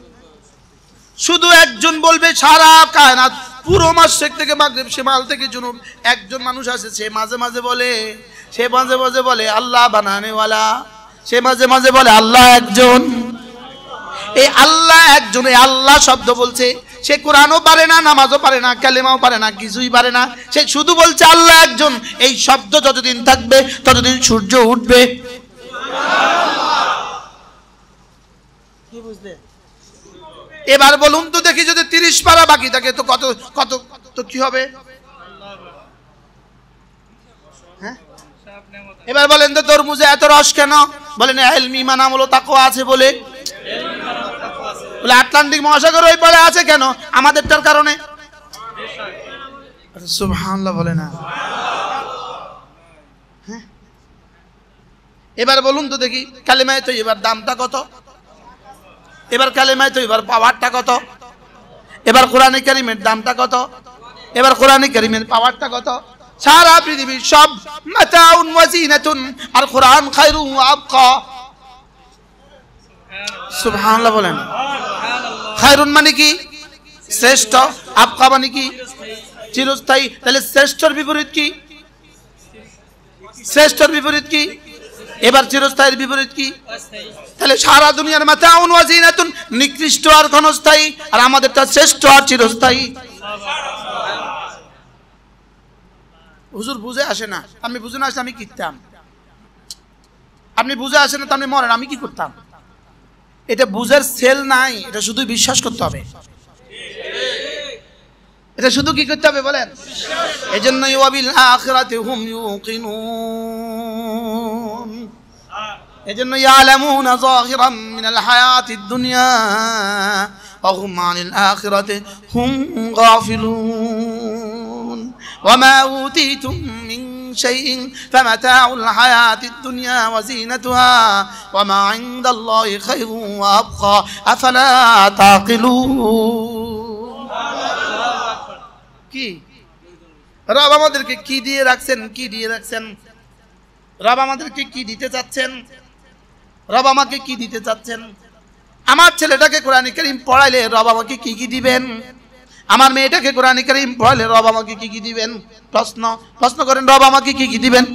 শুধু একজন বলবে সারা কায়নাত, পুরো মাশরিক থেকে মাগরিব, শিমাল থেকে জুনুব, একজন মানুষ আছে, সে মাঝে মাঝে বলে আল্লাহ বানানেওয়ালা, সে মাঝে মাঝে বলে আল্লাহ একজন। এই আল্লাহ একজন, এই আল্লাহ শব্দ বলছে, সে কোরআনও পারে না, নামাজও পারে না, কালেমাও পারে না, কিছুই পারে না, সে শুধু বলছে আল্লাহ একজন। এই শব্দ যতদিন থাকবে ততদিন সূর্য উঠবে। কি বুঝলে? এবার বলুন তো দেখি, যদি 30 পারা বাকি থাকে তো কত কত তো কি হবে? হ্যাঁ, এবার বলেন তো তরমুজে এত রস কেন? বলেন ইলম ঈমান আমল তাকওয়া আছে বলে। বলে আটলান্টিক মহাসাগর ওই পারে আছে কেন? আমাদেরটার কারণে। সুবহানাল্লাহ বলে না। হ্যাঁ, এবার বলুন তো দেখি, কালেমায়ে তয়্যিবার দামটা কত? এবার কালেমায়ে তয়্যিবার পাওয়ারটা কত? এবার কোরআনে কারীমের দামটা কত? এবার কোরআনে কারীমের পাওয়ারটা কত? সারা পৃথিবীর সব মাতাউন ওয়া জিনাতুন, আর কোরআন খায়রুন ওয়া আবকা। সুবহানাল্লাহ বলেন। খায়রুন মানে কি? শ্রেষ্ঠ। আবকা মানে কি? চিরস্থায়ী। তাহলে শ্রেষ্ঠর বিপরীত কি? শ্রেষ্ঠর বিপরীত কি? এবার চিরস্থায়ীর বিপরীত কি? তাহলে সারা দুনিয়ার মাতাউন ওয়া জিনাতুন নিকৃষ্ট আর ক্ষণস্থায়ী, আর আমাদেরটা শ্রেষ্ঠ আর চিরস্থায়ী। হুজুর বুঝে আসে না। আপনি বুঝে না আসলে আমি কি করতাম? আপনি বুঝে আসে না তো আপনি মরেন, আমি কি করতাম? এটা বুঝার সেল নাই, এটা শুধু বিশ্বাস করতে হবে। এটা শুধু কি করতে হবে বলেন? এজন্যই ওয়াবিল আখিরাতি হুম ইউকিনুন, এজন্য ইয়ালামুনা যাহিরাম মিনাল হায়াতিদ দুনিয়া ওয়া হুম আনিল আখিরাতি হুম গাফিলুন ওয়া মা উতিতুম মিন শাইইন ফামাতাউল হায়াতিদ দুনিয়া ওয়া জিনাতুহা ওয়া মা ইনদাল্লাহি খায়রুন ওয়া আবকা আফালা তাকিলুন। কি রব আমাদেরকে কি দিয়ে রাখছেন, কি দিয়ে রাখছেন? রব আমাদেরকে কি দিতে চাচ্ছেন? রব আমাকে কি দিতে চাচ্ছেন? আমার ছেলেটাকে কোরআন কারীম পড়াইলে রব আমাকে কি কি দিবেন? আমার মেয়েটাকে কোরআন কারীম পড়াইলে রব আমাকে কি কি দিবেন? প্রশ্ন করেন, রব আমাকে কি কি দিবেন?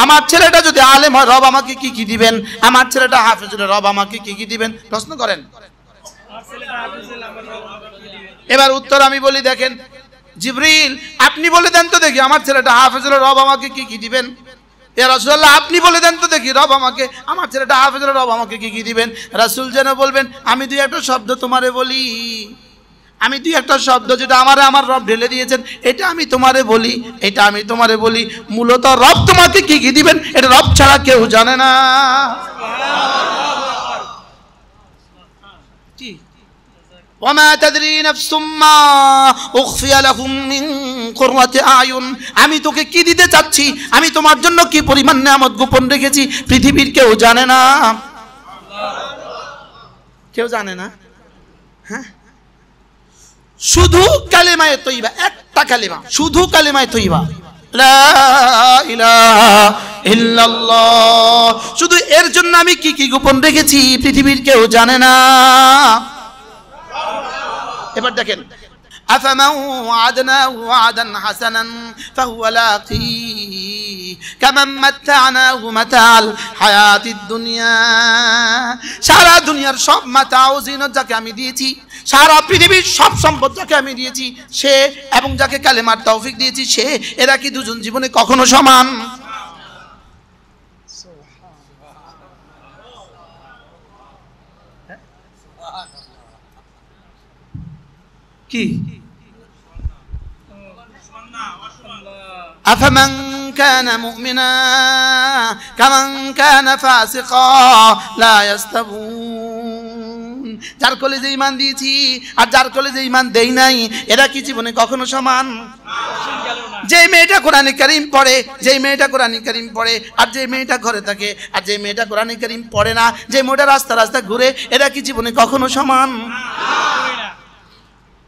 আমার ছেলেটা যদি আলেম হয় রব আমাকে কি কি দিবেন? আমার ছেলেটা হাফেজ হলে রব আমাকে কি কি দিবেন? প্রশ্ন করেন। এবার উত্তর আমি বলি, দেখেন, জিবরিল আপনি বলে দেন তো দেখি, আমার ছেলেটা হাফেজ হলে রব আমাকে কি কি দিবেন? ইয়া রাসূলুল্লাহ আপনি বলে দেন তো দেখি, রব আমাকে, আমার ছেলেটা হাফেজ হলে রব আমাকে কি কি দিবেন? রাসূল যেন বলবেন, আমি দুই একটা শব্দ তোমারে বলি, আমি দুই একটা শব্দ যেটা আমার রব ঢেলে দিয়েছেন, এটা আমি তোমারে বলি, এটা আমি তোমারে বলি। মূলত রব তোমাকে কি কি দিবেন এটা রব ছাড়া কেউ জানে না। কি ওয়ামা তাদরি নাফসুম মা উখফিয়া লাহুম মিন কুররাতি আয়ুন, আমি তোকে কি দিতে চাচ্ছি, আমি তোমার জন্য কি পরিমাণ নিয়ামত গোপন রেখেছি, পৃথিবীর কেউ জানে না। কেউ জানে না। হ্যাঁ, শুধু কালেমায়ে তয়্যিবা, একটা কালেমা, শুধু কালেমায়ে তয়্যিবা, লা ইলাহা ইল্লাল্লাহ, শুধু এর জন্য আমি কি কি গোপন রেখেছি পৃথিবীর কেউ জানে না। এবার দেখেন, আফামান ওয়া'আদনাহু ওয়া'দান হাসানান ফাহুয়া লাকি কামান মাত্তা'নাহু মাতা'আল হায়াতিদ দুনিয়া, সারা দুনিয়ার সব মাতা ও জিনত যাকে আমি দিয়েছি, সারা পৃথিবীর সব সম্পদ যাকে আমি দিয়েছি সে, এবং যাকে কালেমার তৌফিক দিয়েছি সে, এরা কি দুজন জীবনে কখনো সমান? কি আফামান কানা মুমিনা কামান কানা ফাসিকা লা ইয়াস্তাবুন, যার কলেজে ঈমান দিয়েছি আর যার কলেজে ঈমান দেই নাই এরা কি জীবনে কখনো সমান? যে মেয়েটা কোরআন কারীম পড়ে, যে মেয়েটা কোরআন কারীম পড়ে, আর যে মেয়েটা ঘরে থাকে, আর যে মেয়েটা কোরআন কারীম পড়ে না, যে মেয়েটা রাস্তা রাস্তা ঘুরে, এরা কি জীবনে কখনো সমান?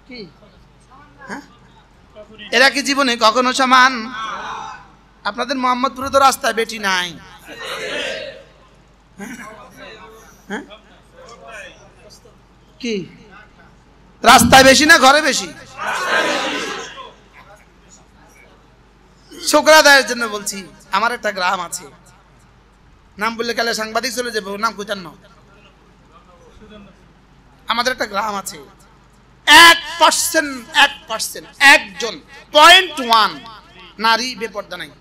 কি এরা কি জীবনে কখনো সমান? আপনাদের মোহাম্মদপুরে তো রাস্তায় বেটি নাই। হ্যাঁ, কি রাস্তায় বেশি না ঘরে বেশি? শুকরাদায়ের জন্য বলছি, আমার একটা গ্রাম আছে, নাম বললে কালে সাংবাদিক চলে যাবে, নাম কইতান না। আমাদের একটা গ্রাম আছে, 1% একজন 0.1 নারী বেপর্দা নাই।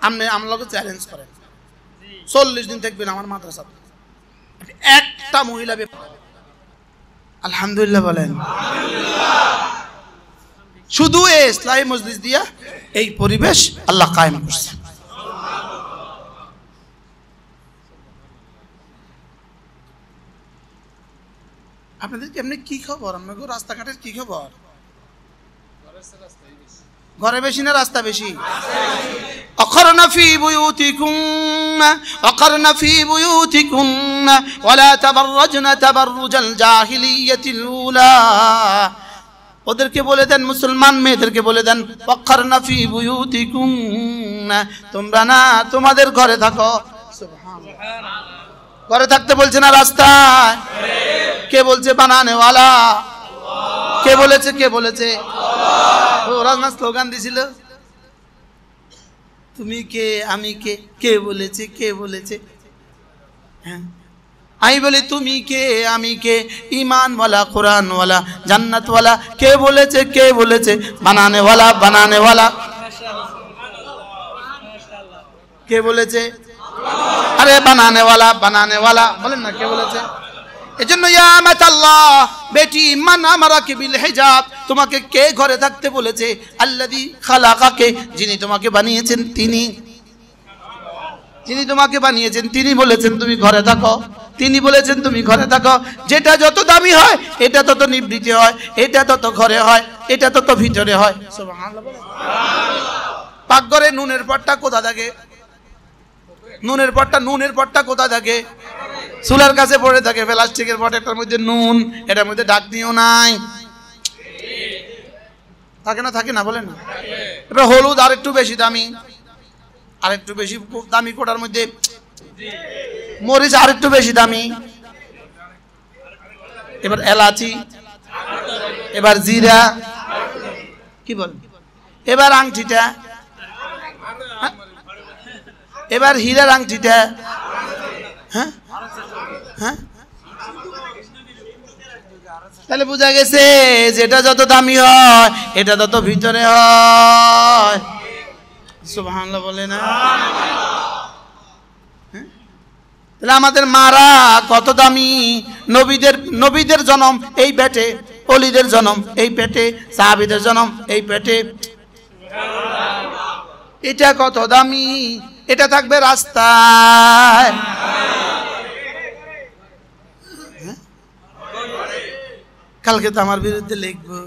আপনি আমলাকে চ্যালেঞ্জ করেন, 40 দিন থাকবেন আমার মাদ্রাসা, একটা মহিলা বেপর্দা। আলহামদুলিল্লাহ বলেন। শুধু এই ইসলামী মজলিস দিয়া এই পরিবেশ আল্লাহ কায়েম করছে। আপনাদের কেমনি কি খবর? আপনাদের রাস্তাঘাটের কি খবর? ঘরে বেশি না রাস্তা বেশি? আখরনা ফি বুয়ুতিকুন্না আখরনা ফি বুয়ুতিকুন্না ওয়ালা তাবাররাজনা তাবাররুজাল জাহিলিয়াতিল উলা, ওদেরকে বলে দেন, মুসলমান মেয়েদেরকে বলে দেন, আখরনা ফি বুয়ুতিকুন্না, তোমরা না তোমাদের ঘরে থাকো। সুবহানাল্লাহ, ঘরে থাকতে বলছে না রাস্তায়? কে বলছে? বানানেওয়ালা। কে বলেছে? কে বলেছে? ওরা না স্লোগান দিছিল, তুমি কে আমি কে, কে বলেছে? কে বলেছে? হ্যাঁ, আমি বলি তুমি কে আমি কে, ঈমানওয়ালা কোরআনওয়ালা জান্নাতওয়ালা, কে বলেছে? কে বলেছে? বানানেওয়ালা বানানেওয়ালা। কে বলেছে? আরে বানানেওয়ালা বানানেওয়ালা বলেন না, কে বলেছে? এজন্য ইয়া আমাতাল্লাহ, বেটি, মান আমারাকে বিল হিজাব, তোমাকে কে ঘরে থাকতে বলেছে? আল্লাযী খালাকাকে, যিনি তোমাকে বানিয়েছেন তিনি, যিনি তোমাকে বানিয়েছেন তিনি বলেছেন তুমি ঘরে থাকো, তিনি বলেছেন তুমি ঘরে থাকো। যেটা যত দামি হয় এটা তত নিবৃত্তি হয়, এটা তত ঘরে হয়, এটা তত ভিতরে হয়। সুবহানাল্লাহ। পাকঘরে নুনের পটটা কোথা থাকে? নুনের পটটা কোথা থাকে? চুলার কাছে পড়ে থাকে, প্লাস্টিকের পট, একটার মধ্যে নুন, এটার মধ্যে ঢাকনিও নাই। থাকে না বলেন না। এবার হলুদ আর একটু বেশি দামি, আর একটু বেশি দামি কোটার মধ্যে মরিচ আর একটু বেশি দামি, এবার এলাচি, এবার জিরা, কি বল, এবার আংটিটা, এবার হীরার আংটিটা, হ্যাঁ হ্যাঁ, তাহলে বোঝা গেছে যেটা যত দামি হয় এটা তত ভিতরে হয়। সুবহানাল্লাহ বলে না? তাহলে আমাদের মারা কত দামি, নবীদের জন্ম এই পেটে, ওলিদের জন্ম এই পেটে, সাহাবীদের জন্ম এই পেটে, এটা কত দামি, এটা থাকবে রাস্তায়। কালকে তো আমার বিরুদ্ধে লিখবো,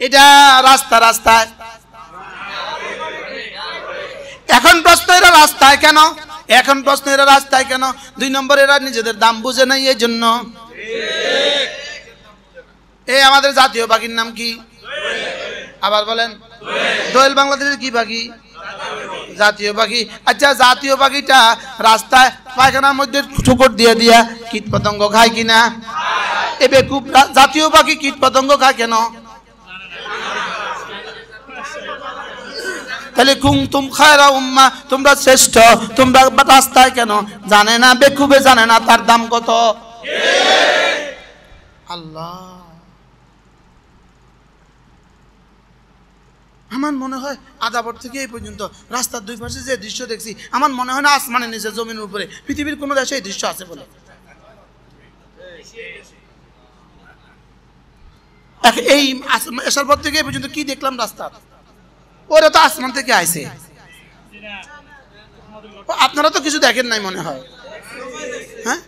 এটা রাস্তায়। এখন প্রশ্ন এরা রাস্তায় কেন? এখন প্রশ্ন এরা রাস্তায় কেন? 2 নম্বর, এরা নিজেদের দাম বুঝে নাই, এই জন্য। এই আমাদের জাতীয় পাখির নাম কি? আবার বলেন। দোয়েল বাংলাদেশের কি পাখি? জাতীয় পাখি। আচ্ছা, জাতীয় পাখিটা রাস্তায় পায়খানার মধ্যে ঠুকর দিয়ে দিয়া কীট পতঙ্গ খায় কিনা? এবে খুব জাতীয় পাখি কীট পতঙ্গ খায় কেন? তাহলে কুনতুম খায়রা উম্মা, তোমরা শ্রেষ্ঠ, তোমরা রাস্তায় কেন? জানে না, বেকুবে জানে না তার দাম কত। আল্লাহ, আমার মনে হয় আদাবর থেকে এই পর্যন্ত রাস্তার 2 পাশে যে দৃশ্য দেখছি, আমার মনে হয় না আসমানের নিচে, জমিনের উপরে, পৃথিবীর কোনো দেশে এই দৃশ্য আছে বলে। এই আসার পর থেকে এই পর্যন্ত কি দেখলাম রাস্তা, ওরা তো আসমান থেকে আইছে। আপনারা তো কিছু দেখেন নাই মনে হয়, হ্যাঁ?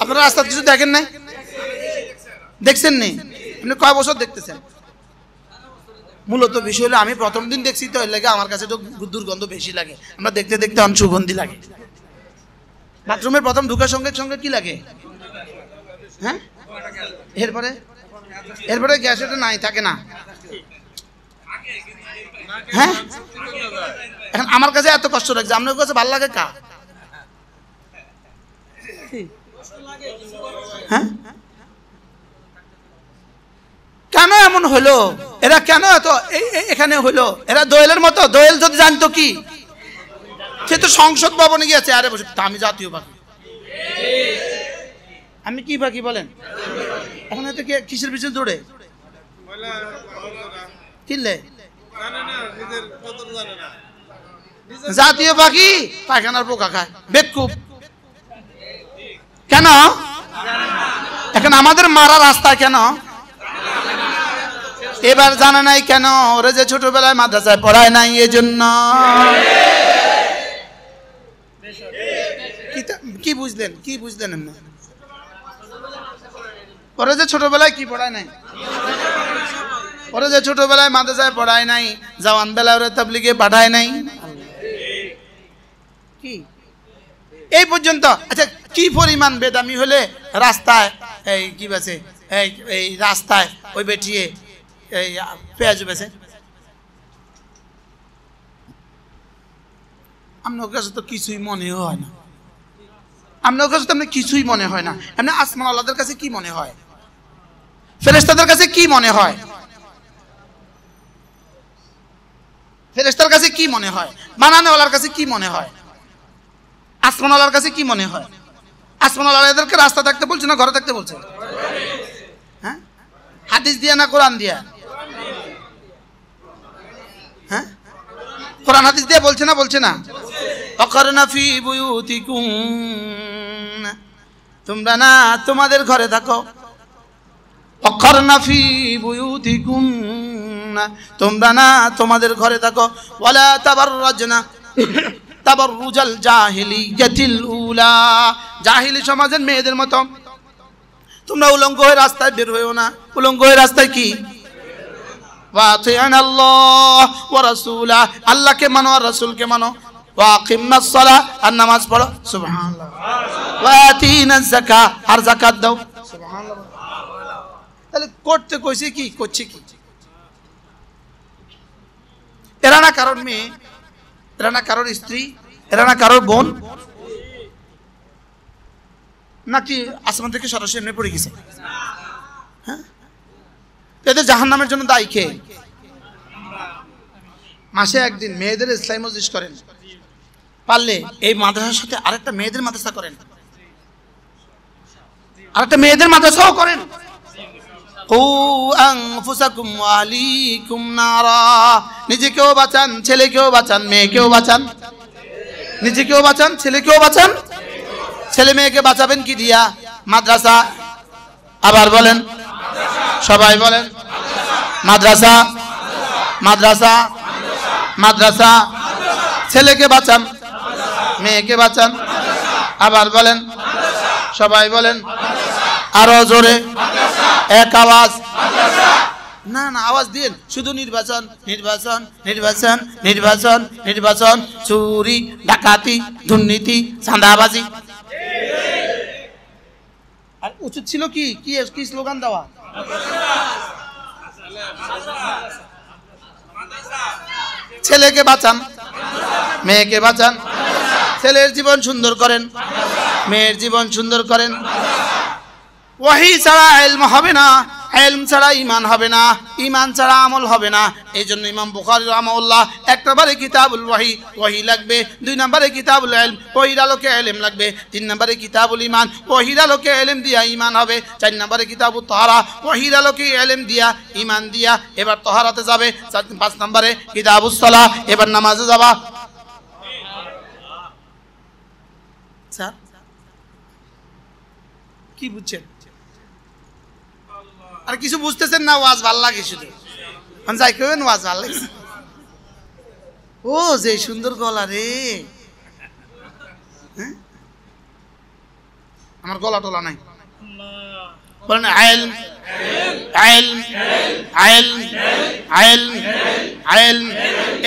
আপনারা রাস্তার কিছু দেখেন নাই, দেখছেন নি? আপনি কয় বছর দেখতেছেন? মূলত বিষয় হলো আমি প্রথম দিন দেখছি, তো এর লাগে আমার কাছে তো দুর্গন্ধ বেশি লাগে। আমরা দেখতে দেখতে অনেক সুগন্ধি লাগে। বাথরুমের প্রথম ঢুকার সঙ্গে সঙ্গে কি লাগে, হ্যাঁ? এরপরে গ্যাস এটা নাই, থাকে না, হ্যাঁ? এখন আমার কাছে এত কষ্ট লাগছে, আপনার কাছে ভালো লাগে কা? হ্যাঁ, কেন এমন হলো? এরা কেন এত এখানে হলো? এরা দোয়েলের মতো। দোয়েল যদি জানতো কি, সে তো সংসদ ভবনে গিয়েছে, আরে বসে আমি জাতীয় পাখি, আমি কি পাখি বলেন? এখন এত কিসের পিছনে দৌড়ে কিনলে? জাতীয় পাখি পায়খানার পোকা খায়, বেকুব। কেন? এখন আমাদের মারা রাস্তা কেন? এবার জানা নাই কেন? ওরা যে ছোটবেলায় মাদ্রাসায় পড়ায় নাই, এজন্য। কি বুঝলেন? কি বুঝলেন? ওরা যে ছোটবেলায় কি পড়ায় নাই? ওরা যে ছোটবেলায় মাদ্রাসায় পড়ায় নাই, জওয়ান বেলায় ওরা তাবলীগে পাঠায় নাই, কি এই পর্যন্ত। আচ্ছা, কি পরিমাণ বেদামি হলে রাস্তায় এই কি বেছে, এই রাস্তায় ওই বেটিয়ে এই পেঁয়াজ বেছে? আপনার কাছে তো কিছুই মনে হয় না, আপনার কাছে তো কিছুই মনে হয় না। এমনি আসমান আল্লাহদের কাছে কি মনে হয়? ফেরেশতাদের কাছে কি মনে হয়? ফেরেশতার কাছে কি মনে হয়? বানানেওয়ালার কাছে কি মনে হয়? আসমানওয়ালার কাছে কি মনে হয়? আসমানওয়ালা এদেরকে রাস্তা থাকতে বলছে না ঘরে থাকতে বলছে? হ্যাঁ, হাদিস দিয়া না কোরআন দিয়া? হ্যাঁ, কোরআন হাদিস দিয়ে বলছে না? বলছে না? অকরনা ফি বুয়ুতিকুম, তোমরা না তোমাদের ঘরে থাকো। অকরনা ফি বুয়ুতিকুম, তোমরা না তোমাদের ঘরে থাকো। ওয়ালা তাবাররাজনা তাবাররুজাল জাহিলিয়াতিল উলা, জাহিলি সমাজের মেয়েদের মতো তোমরা উলঙ্গ হয়ে রাস্তায় বের হইও না। উলঙ্গ হয়ে রাস্তায় কি? ওয়াতিআনাল্লাহ ওয়া রাসূলা, আল্লাহকে মানো আর রাসূলকে মানো। ওয়াকিমাস সালাহ, আর নামাজ পড়ো। সুবহানাল্লাহ। ওয়াতিনাজ যাকাত, আর যাকাত দাও। সুবহানাল্লাহ। তাহলে করতে কইছে কি, করছে কি? এরা না কারোর মেয়ে, এরা না কারোর স্ত্রী, এরা না কারোর বোন, নাকি আসমান থেকে সরাসরি এমনি পড়ে গেছে? হ্যাঁ, এদের জাহান্নামের জন্য দায়ী কে? মাসে একদিন মেয়েদের ইসলামী মজলিস করেন, পারলে এই মাদ্রাসার সাথে আরেকটা মেয়েদের মাদ্রাসা করেন, আরেকটা মেয়েদের মাদ্রাসাও করেন। কু আনফুসাকুম ওয়া আহলিকুম নারা, নিজেকেও বাঁচান, ছেলেকেও বাঁচান, মেয়েকেও বাঁচান। নিজেকেও বাঁচান, ছেলেকেও বাঁচান। ছেলে মেয়েকে বাঁচাবেন কি দিয়া? মাদ্রাসা। আবার বলেন, সবাই বলেন, মাদ্রাসা, মাদ্রাসা, মাদ্রাসা। ছেলেকে বাঁচান, মেয়েকে বাঁচান। আবার বলেন, সবাই বলেন, আরো জোরে, এক আওয়াজ। না না, আওয়াজ দিন। শুধু নির্বাচন, নির্বাচন, নির্বাচন, নির্বাচন, নির্বাচন, চুরি, ডাকাতি, দুর্নীতি, চাঁদাবাজি। আর উচিত ছিল কি কি কি স্লোগান দেওয়া? ছেলেকে বাঁচান, মেয়েকে বাঁচান। ছেলের জীবন সুন্দর করেন, মেয়ের জীবন সুন্দর করেন। ওয়াহি ছাড়া ইলম হবে না, ইলম ছাড়া ঈমান হবে না, ঈমান ছাড়া আমল হবে না। এই জন্য ইমাম বুখারী রাহিমাহুল্লাহ এক নম্বরে কিতাবুল ওয়াহি, ওয়াহি লাগবে। 2 নম্বরে কিতাবুল ইলম, ওয়াহির আলোকে ইলম লাগবে। 3 নম্বরে কিতাবুল ঈমান, ওয়াহির আলোকে ইলম দিয়া ঈমান হবে। 4 নম্বরে কিতাবুত তাহারা, ওয়াহির আলোকে ইলম দিয়া ঈমান দিয়া এবার তাহারাতে যাবে। 5 নম্বরে কিতাবুস সালাহ, এবার নামাজে যাবা। স্যার কি বুঝছেন? আর কিছু বুঝতেছেন না? ওয়াজ ভাল লাগে শুধু, যাই কেন ওয়াজ ভাল লাগছে। ও যে সুন্দর গলা রে, আমার গলা টলা নাই। বলেন ইলম, ইলম, ইলম, ইলম, ইলম।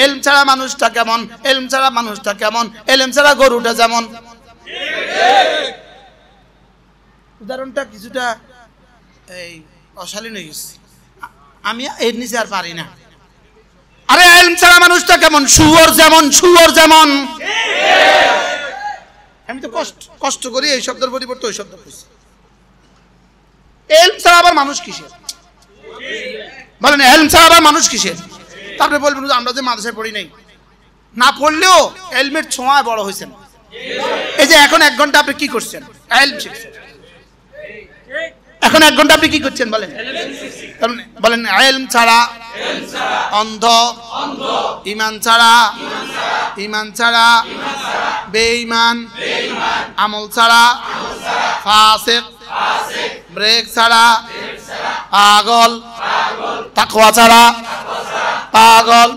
ইলম ছাড়া মানুষটা কেমন, ইলম ছাড়া মানুষটা কেমন, ইলম ছাড়া গরুটা যেমন। উদাহরণটা কিছুটা এই অশালীন হয়ে গেছে, আমি এর নিচে আর পারি না। আরে ইলম ছাড়া মানুষটা কেমন, শুয়োর যেমন, শুয়োর যেমন। আমি তো কষ্ট করি এই শব্দের পরিবর্তে ওই শব্দ কইছি। ইলম ছাড়া আবার মানুষ কিসের? বলেন ইলম ছাড়া আবার মানুষ কিসের? তারপরে বলবেন আমরা যে মাদ্রাসায় পড়ি নাই, না পড়লেও ইলমের ছোঁয়ায় বড় হয়েছেন। এই যে এখন 1 ঘন্টা আপনি কি করছেন? ইলম শিখছেন। এখন 1 ঘন্টা আপনি কি করছেন বলেন? বলেন ইলম ছাড়া অন্ধ, ঈমান ছাড়া, ঈমান ছাড়া বেঈমান, আমল ছাড়া ফাসিক, ব্রেক ছাড়া পাগল, তাকওয়া ছাড়া পাগল।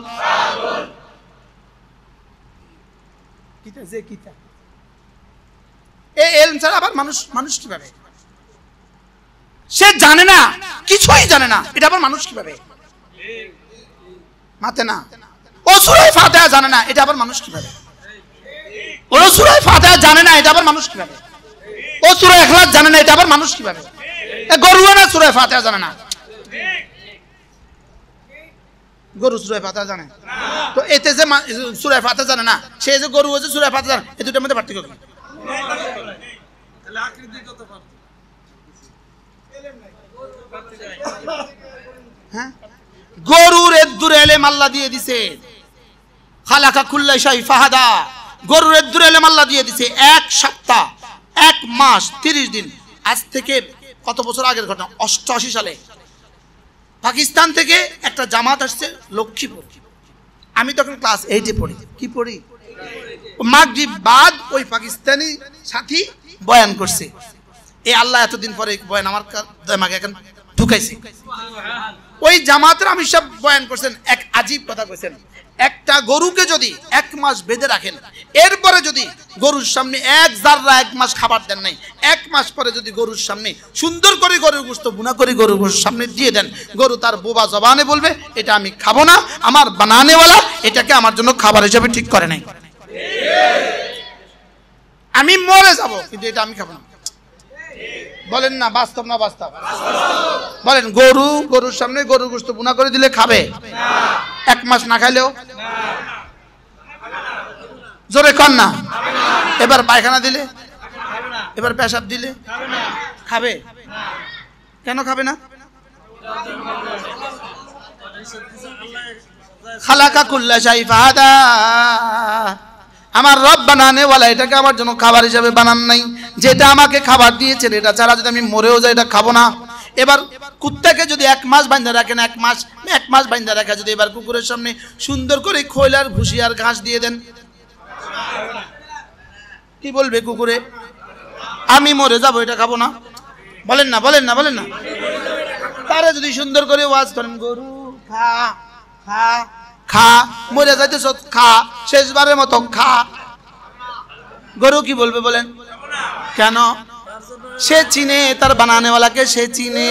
কিতা যে কিতা, এই ইলম ছাড়া আবার মানুষ কিভাবে? সে জানে না, কিছুই জানে না, এটা আবার মানুষ কিভাবে? মাতে না। ও সূরা ফাতিহা জানে না, এটা আবার মানুষ কিভাবে? ও সূরা ফাতিহা জানে না, এটা আবার মানুষ কিভাবে? ও সূরা ইখলাস জানে না, এটা আবার মানুষ কিভাবে? গরুও না সূরা ফাতিহা জানে না। গরু সূরা ফাতিহা জানে তো এতে যে সূরা ফাতিহা জানে না, সে যে গরু যে সূরা ফাতিহা জানে, এই দুটোর মধ্যে পার্থক্য কি? তাহলে আকৃতি কত পার্থক্য? হ্যাঁ, গরুর এদ্দুর এলেম আল্লাহ দিয়ে দিছে। খালাকা কুল্লা শাই ফাহাদা, গরুর এদ্দুর এলেম আল্লাহ দিয়ে দিছে। 1 সপ্তাহ, 1 মাস 30 দিন। আজ থেকে কত বছর আগের ঘটনা, 88 সালে পাকিস্তান থেকে একটা জামাত আসছে লক্ষ্মীপুর। আমি তখন ক্লাস 8-এ পড়ি। কি পড়ি? মাগরিব বাদ ওই পাকিস্তানি সাথী বয়ান করছে। এই আল্লাহ এতদিন পরে বয়ান আমার দিমাগে এখন ঢুকাইছে। ওই জামাতের আমির সাহেব বয়ান করছেন, এক আজীব কথা কইছেন। একটা গরুকে যদি 1 মাস বেঁধে রাখেন, এরপরে যদি গরুর সামনে 1 জাররা 1 মাস খাবার দেন নাই, 1 মাস পরে যদি গরুর সামনে সুন্দর করে গরুর গোশত বুনা করে গরুর গোশত সামনে দিয়ে দেন, গরু তার বোবা জবানে বলবে এটা আমি খাবো না, আমার বানানেওয়ালা এটাকে আমার জন্য খাবার হিসেবে ঠিক করে নাই, আমি মরে যাব, কিন্তু এটা আমি খাবো না। বলেন না, বাস্তব না বাস্তব? বলেন, গরুর সামনে গরুর গোশত ভুনা করে দিলে খাবে? 1 মাস না খাইলেও? জোরে কর না। এবার পায়খানা দিলে, এবার পেশাব দিলে খাবে? কেন খাবে না? খালাকা কুল্লা শাই ফাহাদা, আমার রব বানানে ওয়ালা এটাকে আমার জন্য খাবার হিসেবে বানান নাই। যেটা আমাকে খাবার দিয়েছেন এটা ছাড়া যদি আমি মরেও যাই এটা খাবো না। এবার কুত্তাকে যদি 1 মাস বাঁধা রাখেন, 1 মাস বাঁধা রাখা যদি এবার কুকুরের সামনে সুন্দর করে খৈল আর ভুসি আর ঘাস দিয়ে দেন, কি বলবে কুকুরে? আমি মরে যাবো, এটা খাবো না। বলেন না, বলেন না, বলেন না। তারা যদি সুন্দর করে ওয়াজ করেন, গরু খা খা খা, মরে যাইতে খা, শেষবারের মতো খা, গরু কি বলবে বলেন? কেন? সে চিনে তার বানানেওয়ালাকে, সে চিনে,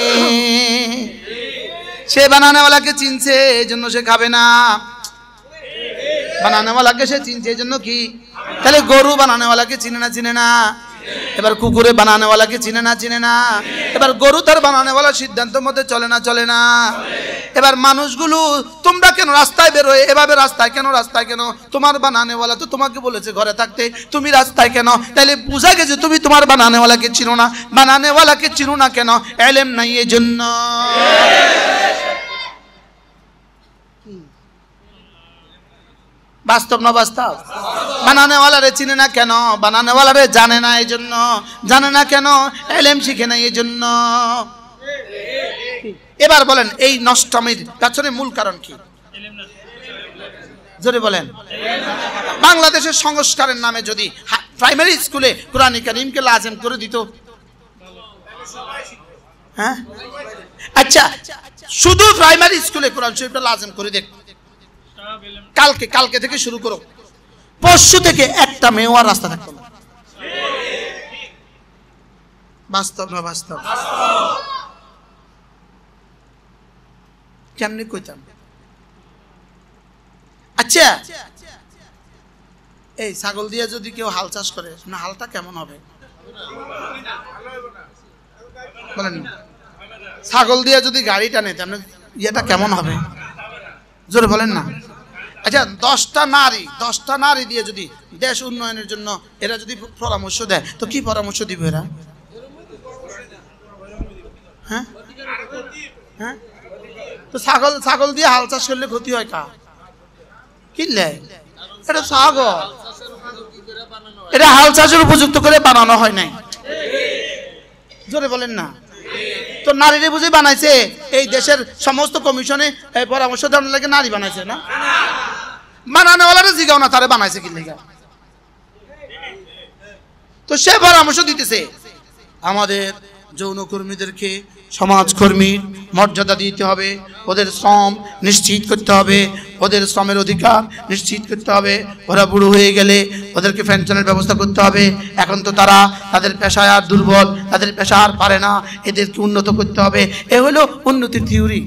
সে বানানেওয়ালাকে চিনছে, এই জন্য সে খাবে না। বানানেওয়ালাকে সে চিনছে, এই জন্য কি? তাহলে গরু বানানেওয়ালাকে চিনে না, চিনে না? এবার কুকুরে বানানেওয়ালাকে চিনে না, চিনে না? এবার গরু তার বানানেওয়ালার সিদ্ধান্তের মধ্যে চলে না, চলে না? এবার মানুষগুলো, তোমরা কেন রাস্তায় বেরোয় এভাবে? রাস্তায় কেন? রাস্তায় কেন? তোমার বানানেওয়ালা তো তোমাকে বলেছে ঘরে থাকতে, তুমি রাস্তায় কেন? তাইলে বোঝা গেছে তুমি তোমার বানানেওয়ালাকে চিনো না। বানানেওয়ালাকে চিনো না কেন? ইলম নাই এই জন্য। বাস্তব না বাস্তব? বানানেওয়ালারে চিনে না কেন? বানানেওয়ালারে জানে না এই জন্য। জানে না কেন? ইলম শিখে না এই জন্য। এবার বলেন, এই নষ্টমির পেছনে মূল কারণ কি? জোরে বলেন। বাংলাদেশের সংস্কারের নামে যদি প্রাইমারি স্কুলে কোরআন কারীমকে লাজিম করে দিত, হ্যাঁ, আচ্ছা, শুধু প্রাইমারি স্কুলে কোরআন শরীফটা লাজিম করে দেখ, কালকে থেকে শুরু করো, পরশু থেকে একটা মেয়েও আর রাস্তা থাকতো না। বাস্তব না বাস্তব? কেমনি কইতাম? আচ্ছা, এই ছাগল দিয়ে যদি কেউ হাল চাষ করে, না হালটা কেমন হবে বলেন? ছাগল দিয়ে যদি গাড়ি টানে, তেমন ইয়েটা কেমন হবে? জোরে বলেন না। আচ্ছা, 10টা নারী দিয়ে যদি দেশ উন্নয়নের জন্য এরা যদি পরামর্শ দেয়, তো কি পরামর্শ দিবে এরা? হ্যাঁ হ্যাঁ, তো ছাগল দিয়ে হাল চাষ করলে ক্ষতি হয় কার? কিনলে এটা ছাগল, এটা হাল চাষের উপযুক্ত করে বানানো হয় নাই। জোরে বলেন না। তো নারীরে বুঝে বানাইছে? এই দেশের সমস্ত কমিশনে পরামর্শ দেওয়ার লাগে নারী বানাইছে না? বানানোওয়ালারে জিগাও না তারে বানাইছে কি লেগা? তো সে পরামর্শ দিতেছে আমাদের যৌনকর্মীদেরকে সমাজকর্মীর মর্যাদা দিতে হবে, ওদের শ্রম নিশ্চিত করতে হবে, ওদের শ্রমের অধিকার নিশ্চিত করতে হবে। ওরা বুড়ো হয়ে গেলে ওদেরকে পেনশনের ব্যবস্থা করতে হবে। এখন তো তারা তাদের পেশায় আর দুর্বল, তাদের পেশা আর পারে না, এদেরকে উন্নত করতে হবে। এ হলো উন্নতির থিওরি।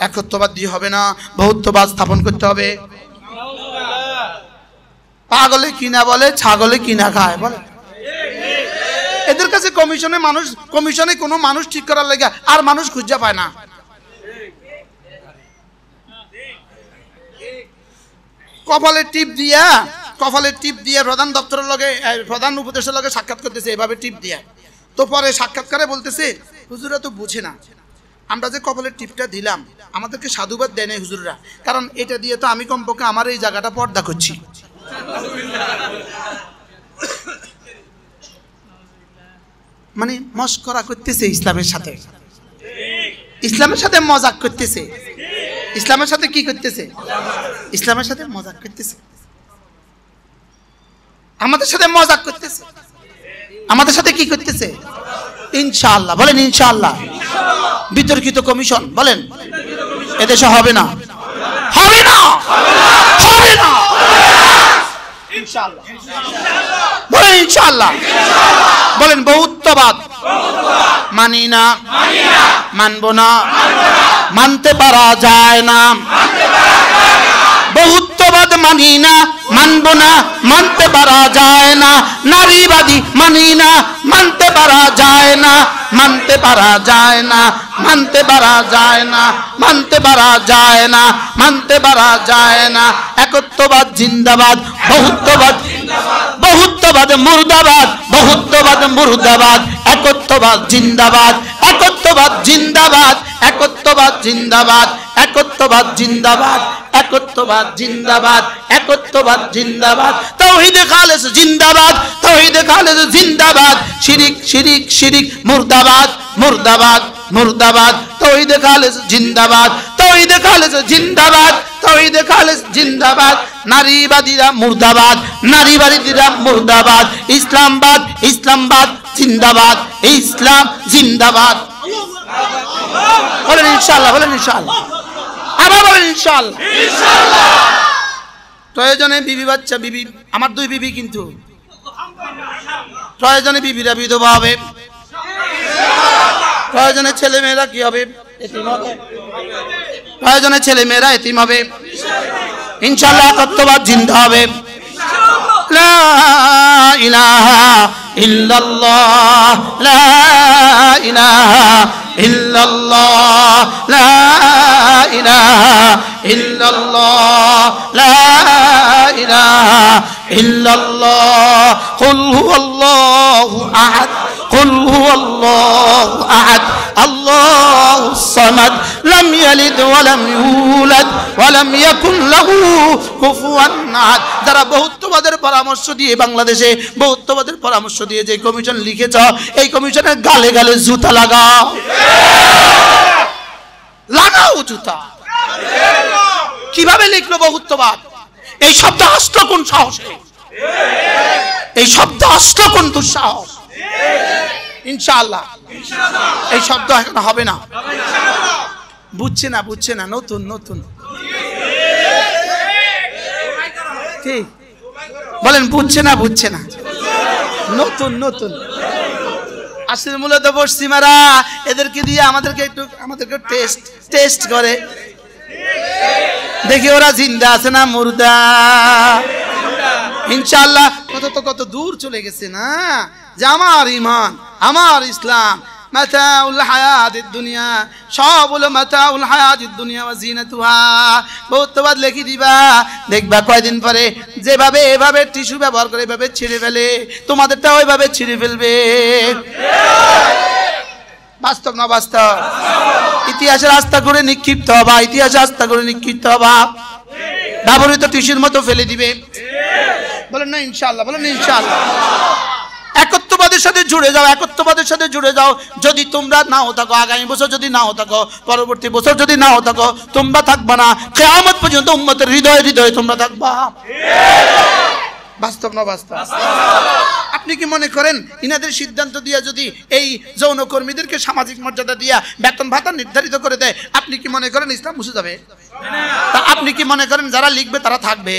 একত্ববাদ দিয়ে হবে না, বহুত্ববাদ স্থাপন করতে হবে। পাগলে কিনা বলে, ছাগলে কিনা খায় বলে। এদের কাছে কমিশনে কোনো মানুষ ঠিক করার লাগে আর মানুষ খুঁজে পায় না। কপালে টিপ দিয়া প্রধান দপ্তরের লগে, প্রধান উপদেশের লগে সাক্ষাৎ করতেছে, এভাবে টিপ দিয়া। তো পরে সাক্ষাৎকারে বলতেছে, হুজুরা তো বুঝে না, আমরা যে কপালের টিপটা দিলাম আমাদেরকে সাধুবাদ দেয় না হুজুররা, কারণ এটা দিয়ে তো আমি কমপক্ষে আমার এই জায়গাটা পর্দা করছি। মানে মস্করা করতেছে ইসলামের সাথে, ইসলামের সাথে মজাক করতেছে। ইসলামের সাথে কি করতেছে? ইসলামের সাথে মজাক করতেছে, আমাদের সাথে মজাক করতেছে। আমাদের সাথে কি করতেছে? ইনশাআল্লাহ বলেন, ইনশাআল্লাহ। বিতর্কিত কমিশন বলেন, এদেশে হবে না, হবে না, হবে না, ইনশাআল্লাহ বলেন, ইনশাআল্লাহ বলেন। বহুত্ববাদ মানি না, মানব না, মানতে পারা যায় না। বহুত্ববাদ মানি না, মানবো না, মানতে পারা যায় না। নারীবাদী মানি না, মানতে পারা যায় না, মানতে পারা যায় না, মানতে পারা যায় না, মানতে পারা যায় না, মানতে পারা যায় না। একত্ববাদ জিন্দাবাদ, বহুত্ববাদ বহুত্ববাদ মুর্দাবাদ, বহুত্ববাদ মুর্দাবাদ, একত্ববাদ জিন্দাবাদ, একত্ববাদ জিন্দাবাদ, একত্ববাদ জিন্দাবাদ, একত্ববাদ জিন্দাবাদ, একত্ববাদ জিন্দাবাদ, একত্ববাদ জিন্দাবাদ, তাওহীদে খালেস জিন্দাবাদ, তাওহীদে খালেস জিন্দাবাদ, শিরিক শিরিক শিরিক মুর্দাবাদ, মুর্দাবাদ মুর্দাবাদ, তাওহীদে খালেস জিন্দাবাদ, তাওহীদে খালেস জিন্দাবাদ, তাওহীদে খালেস জিন্দাবাদ। নারীবাদীরা মুর্দাবাদ, নারীবাদীরা মুর্দাবাদ। ইসলামবাদ, ইসলামবাদ জিন্দাবাদ, ইসলাম জিন্দাবাদ। বলেন ইনশাআল্লাহ, বলেন ইনশাআল্লাহ, আবার বলেন ইনশাআল্লাহ। প্রয়োজনে বিবি বাচ্চা, বিবি আমার 2 বিবি, কিন্তু প্রয়োজনে বিবিরা বিধবা হবে, প্রয়োজনে ছেলে মেয়েরা কি হবে? এতিম হবে, প্রয়োজনে ছেলে মেয়েরা এতিম হবে। ইনশাআল্লাহ একত্ববাদ জিন্দা হবে। লা ইলাহা ইল্লাল্লাহ, লা ইলাহা ইল্লাল্লাহ, লা ইলাহা ইল্লাল্লাহ, লা ইলাহা ইল্লাল্লাহ। কুল হুয়াল্লাহু আহাদ, কুল হুয়াল্লাহু আহাদ, আল্লাহুস সামাদ, লাম ইয়ালিদ ওয়া লাম ইউলাদ ওয়া লাম ইয়াকুল লাহু কুফুয়ান আহাদ। যারা বহুত্ববাদের পরামর্শ দিয়ে, বাংলাদেশে বহুত্ববাদের পরামর্শ দিয়ে যে কমিশন লিখেছ, এই কমিশনের গালে গালে জুতা লাগাও, লাগাও জুতা। কিভাবে লিখলো বহুত্ববাদ? এই শব্দ আসলো কোন সাহসে? এই শব্দ আসলো কোন দুঃসাহস? ইনশাআল্লাহ এই শব্দ এখন হবে না। বুঝছে না, বুঝছে না, নতুন নতুন ঠিক বলেন, বুঝছে না, বুঝছে না, নতুন নতুন। আসলে মূলত পশ্চিমারা এদেরকে দিয়ে আমাদেরকে টেস্ট করে, দেখি ওরা জিন্দা আছে না মুর্দা। ইনশাআল্লাহ কত দূর চলে গেছে না, যে আমার ঈমান, আমার ইসলাম মাতাউল হায়াতিদ দুনিয়া, সব হলো মাতাউল হায়াতিদ দুনিয়া ওয়া জিনাতুহা। বহুত্ববাদ লিখে দিবা, দেখবা কয়দিন পরে যেভাবে এভাবে টিস্যু ব্যবহার করে এভাবে ছিঁড়ে ফেলে, তোমাদেরটা ওইভাবে ছিঁড়ে ফেলবে। বাস্তব না বাস্তব? ইতিহাসের আস্থা করে নিক্ষিপ্ত হবা, ইতিহাসে আস্থা করে নিক্ষিপ্ত হবা, ব্যবহৃত টিস্যুর মতো ফেলে দিবে। বলেন না ইনশাআল্লাহ, বলেন না ইনশাআল্লাহ। একত্ববাদের সাথে জুড়ে যাও, একত্ববাদের সাথে জুড়ে যাও। যদি তোমরা নাও থাকো, আগামী বছর যদি নাও থাকো, পরবর্তী বছর যদি নাও থাকো, তোমরা থাকবা না কিয়ামত পর্যন্ত উম্মতের হৃদয়ে হৃদয়ে তোমরা থাকবা। বাস্তব না বাস্তব? আপনি কি মনে করেন ইনাদের সিদ্ধান্ত দিয়া যদি এই যৌনকর্মীদেরকে সামাজিক মর্যাদা দিয়া বেতন ভাতা নির্ধারিত করে দেয়, আপনি কি মনে করেন ইসলাম মুছে যাবে? তা আপনি কি মনে করেন যারা লিখবে তারা থাকবে?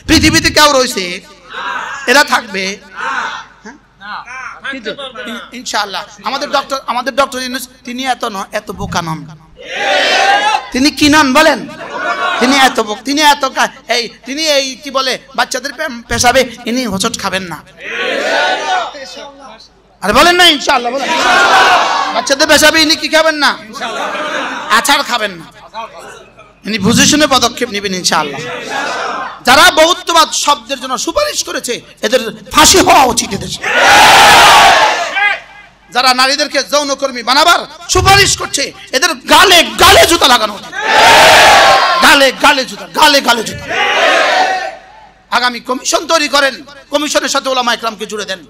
পৃথিবীতে কেউ রয়েছে এরা থাকবে? ইনশাআল্লাহ আমাদের ডক্টর ইউনূস তিনি এত বোকা নন। তিনি কি নন বলেন? তিনি তিনি এই কি বলে বাচ্চাদের পেশাবে ইনি হোঁচট খাবেন না। আরে বলেন না ইনশাআল্লাহ, বলেন বাচ্চাদের পেশাবে ইনি কি খাবেন না? আচার খাবেন না। ইনি বুঝে শুনে পদক্ষেপ নেবেন ইনশাআল্লাহ। যারা বহুত্ববাদ শব্দের জন্য সুপারিশ করেছে এদের ফাঁসি হওয়া উচিত এদেশে। যারা নারীদেরকে যৌনকর্মী বানাবার সুপারিশ করছে এদের গালে গালে জুতা লাগানো উচিত, গালে গালে জুতা, গালে গালে জুতা। আগামী কমিশন তৈরি করেন, কমিশনের সাথে ওলামা ইকরামকে জুড়ে দেন,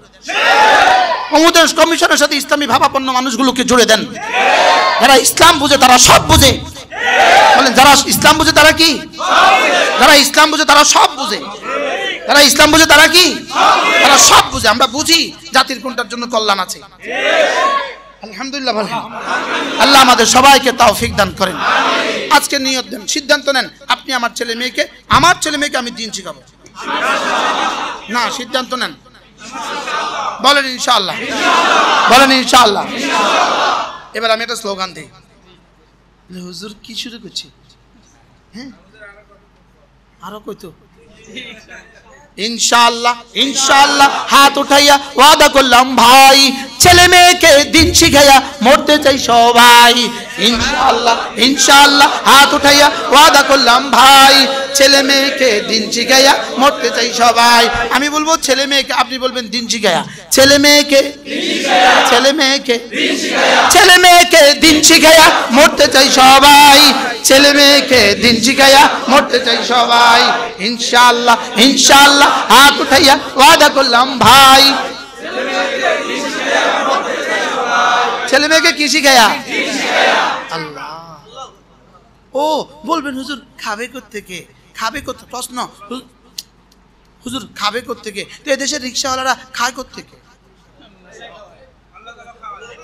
কমিশনের সাথে ইসলামী ভাবাপন্ন মানুষগুলোকে জুড়ে দেন। যারা ইসলাম বুঝে তারা সব বুঝে। বলেন যারা ইসলাম বুঝে তারা কি? যারা ইসলাম বুঝে তারা সব বুঝে। যারা ইসলাম বুঝে তারা কি? তারা সব বুঝে। আমরা বুঝি জাতির কোনটার জন্য কল্যাণ আছে। আলহামদুলিল্লাহ বলেন। আল্লাহ আমাদের সবাইকে তৌফিক দান করেন। আজকে নিয়ত দেন, সিদ্ধান্ত নেন, আপনি আমার ছেলে মেয়েকে আমি দিন শিখাবো। না, সিদ্ধান্ত নেন, বলেন ইনশাআল্লাহ, বলেন ইনশাআল্লাহ। এবার আমি একটা স্লোগান দিই। হুজুর কি শুরু করছি? হ্যাঁ আরো কইতো ইনশাআল্লাহ ইনশাআল্লাহ হাত উঠাইয়া ওয়াদা করলাম ভাই ছেলে মেয়েকে দিন শিখাইয়া মরতে চাই সবাই ইনশাআল্লাহ ইনশাআল্লাহ হাত উঠাইয়া ওয়াদা করলাম ভাই ছেলে মেয়েকে দিন শিখাইয়া মরতে চাই সবাই আমি বলবো ছেলে মেয়েকে আপনি বলবেন দিন শিখাইয়া ছেলে মেয়েকে দিন শিখাইয়া মরতে চাই সবাই ছেলে মেয়েকে দিন শিখাইয়া মরতে চাই সবাই ইনশাআল্লাহ ইনশাআল্লাহ হাত উঠাইয়া ওয়াদা করলাম ভাই ছেলে মেয়েকে কি শিখাইয়া আল্লাহ ও বলবেন হুজুর খাবে কোত্থেকে খাবে কোথা প্রশ্ন হুজুর খাবে কোত্থেকে তো এদেশের রিক্সাওয়ালারা খায় কোত্থেকে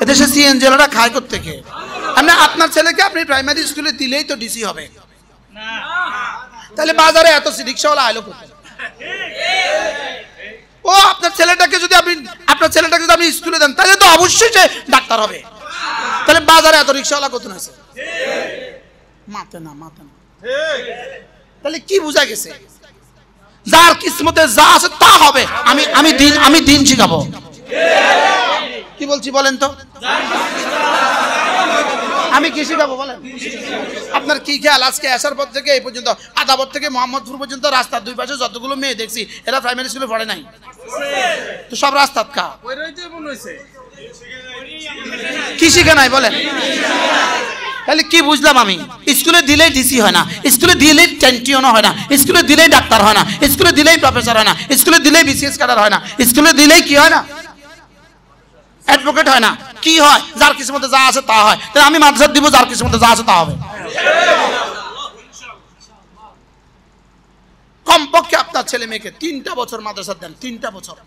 এদেশে সিএনজি ওয়ালারা খায় কোত্থেকে আপনি আপনার ছেলেকে আপনি প্রাইমারি স্কুলে দিলেই তো ডিসি হবে তাহলে বাজারে এত রিক্সাওয়ালা আইলো কোথায় ও আপনার ছেলেটাকে যদি আপনি স্কুলে দেন তাহলে তো অবশ্যই সে ডাক্তার হবে তাহলে বাজারে এত রিক্সাওয়ালা কোথায় আছে মাথা না তাহলে কি বোঝা গেছে যার কিসমতে যা আছে তা হবে আমি দিন শিখাবো কি বলছি বলেন তো আমি কি শিখাবো বলেন আপনার কি খেয়াল আজকে আসার পর থেকে এই পর্যন্ত আদাবর থেকে মোহাম্মদপুর পর্যন্ত রাস্তার দুই পাশে যতগুলো মেয়ে দেখছি এরা প্রাইমারি স্কুলে পড়ে নাই তো সব রাস্তার কা কি শিখে নাই বলেন তাহলে কি বুঝলাম আমি স্কুলে দিলেই ডিসি হয় না স্কুলে দিলেই টেন্টিয়নও হয় না স্কুলে দিলেই ডাক্তার হয় না স্কুলে দিলেই প্রফেসর হয় না স্কুলে দিলেই বিসিএস ক্যাডার হয় না স্কুলে দিলেই কি হয় না অ্যাডভোকেট হয় না কি হয় যার কিসমতে যা আছে তা হয় তাহলে আমি মাদ্রাসা দিব যার কিসমতে যা আছে তা হবে কমপক্ষে আপনার ছেলে মেয়েকে 3টা বছর মাদ্রাসা দেন 3টা বছর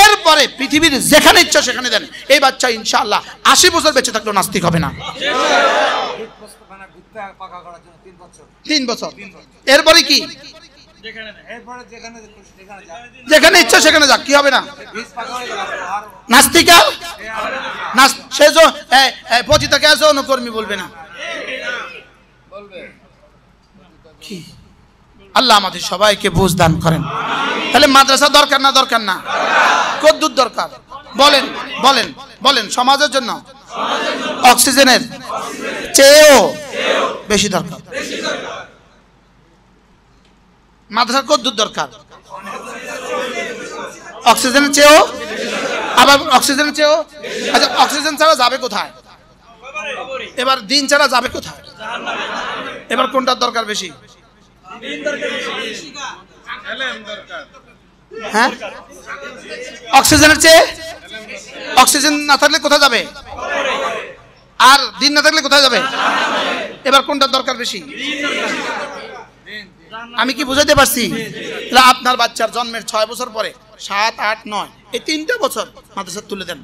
এরপরে পৃথিবীর যেখানে ইচ্ছা সেখানে দেন এই বাচ্চা ইনশাআল্লাহ 80 বছর বেঁচে থাকলেও নাস্তিক হবে না 3 বছর এরপরে কি যেখানে ইচ্ছা সেখানে যাক কি হবে না নাস্তিকা সে পতিতাকে অনুকর্মী বলবে না কি আল্লাহ আমাদের সবাইকে বুঝ দান করেন তাহলে মাদ্রাসা দরকার না কদ্দুর দরকার বলেন বলেন বলেন সমাজের জন্য অক্সিজেনের চেয়েও বেশি দরকার মাদ্রাসার কদ্দুর দরকার অক্সিজেনের চেয়েও আবার অক্সিজেনের চেয়েও আচ্ছা অক্সিজেন ছাড়া যাবে কোথায় এবার দিন ছাড়া যাবে কোথায় এবার কোনটার দরকার বেশি হ্যাঁ অক্সিজেনের চেয়ে অক্সিজেন না থাকলে কোথায় যাবে আর দিন না থাকলে কোথায় যাবে এবার কোনটার দরকার বেশি আমি কি বুঝাইতে পারছি আপনার বাচ্চার জন্মের 6 বছর পরে 7, 8, 9 এই 3টা বছর মাদ্রাসা তুলে দেন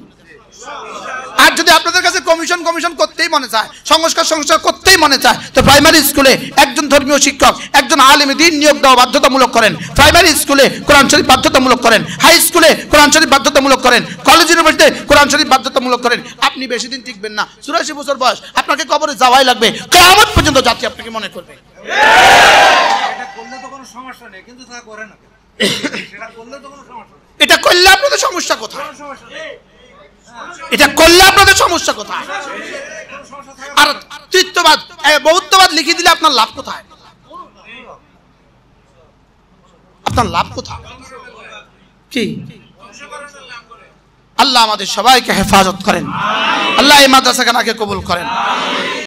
আর যদি আপনাদের কাছে কমিশন করতেই মনে চায় সংস্কার করতেই মনে চায় তো প্রাইমারি স্কুলে একজন ধর্মীয় শিক্ষক একজন আলেম দ্বীন নিয়োগ দেওয়া বাধ্যতামূলক করেন প্রাইমারি স্কুলে কোরআন শরীফ বাধ্যতামূলক করেন হাই স্কুলে কোরআন শরীফ বাধ্যতামূলক করেন কলেজ ইউনিভার্সিটিতে কোরআন শরীফ বাধ্যতামূলক করেন আপনি বেশি দিন টিকবেন না 84 বছর বয়স আপনাকে কবরে যাওয়াই লাগবে কিয়ামত পর্যন্ত জাতি আপনাকে মনে করবে এটা করলে আপনাদের সমস্যা কোথায় আর তৃতীয়বাদ বৌদ্ধবাদ লিখে দিলে আপনার লাভ কোথায় কি আল্লাহ আমাদের সবাইকে হেফাজত করেন আল্লাহ এই মাদ্রাসাখানাকে কবুল করেন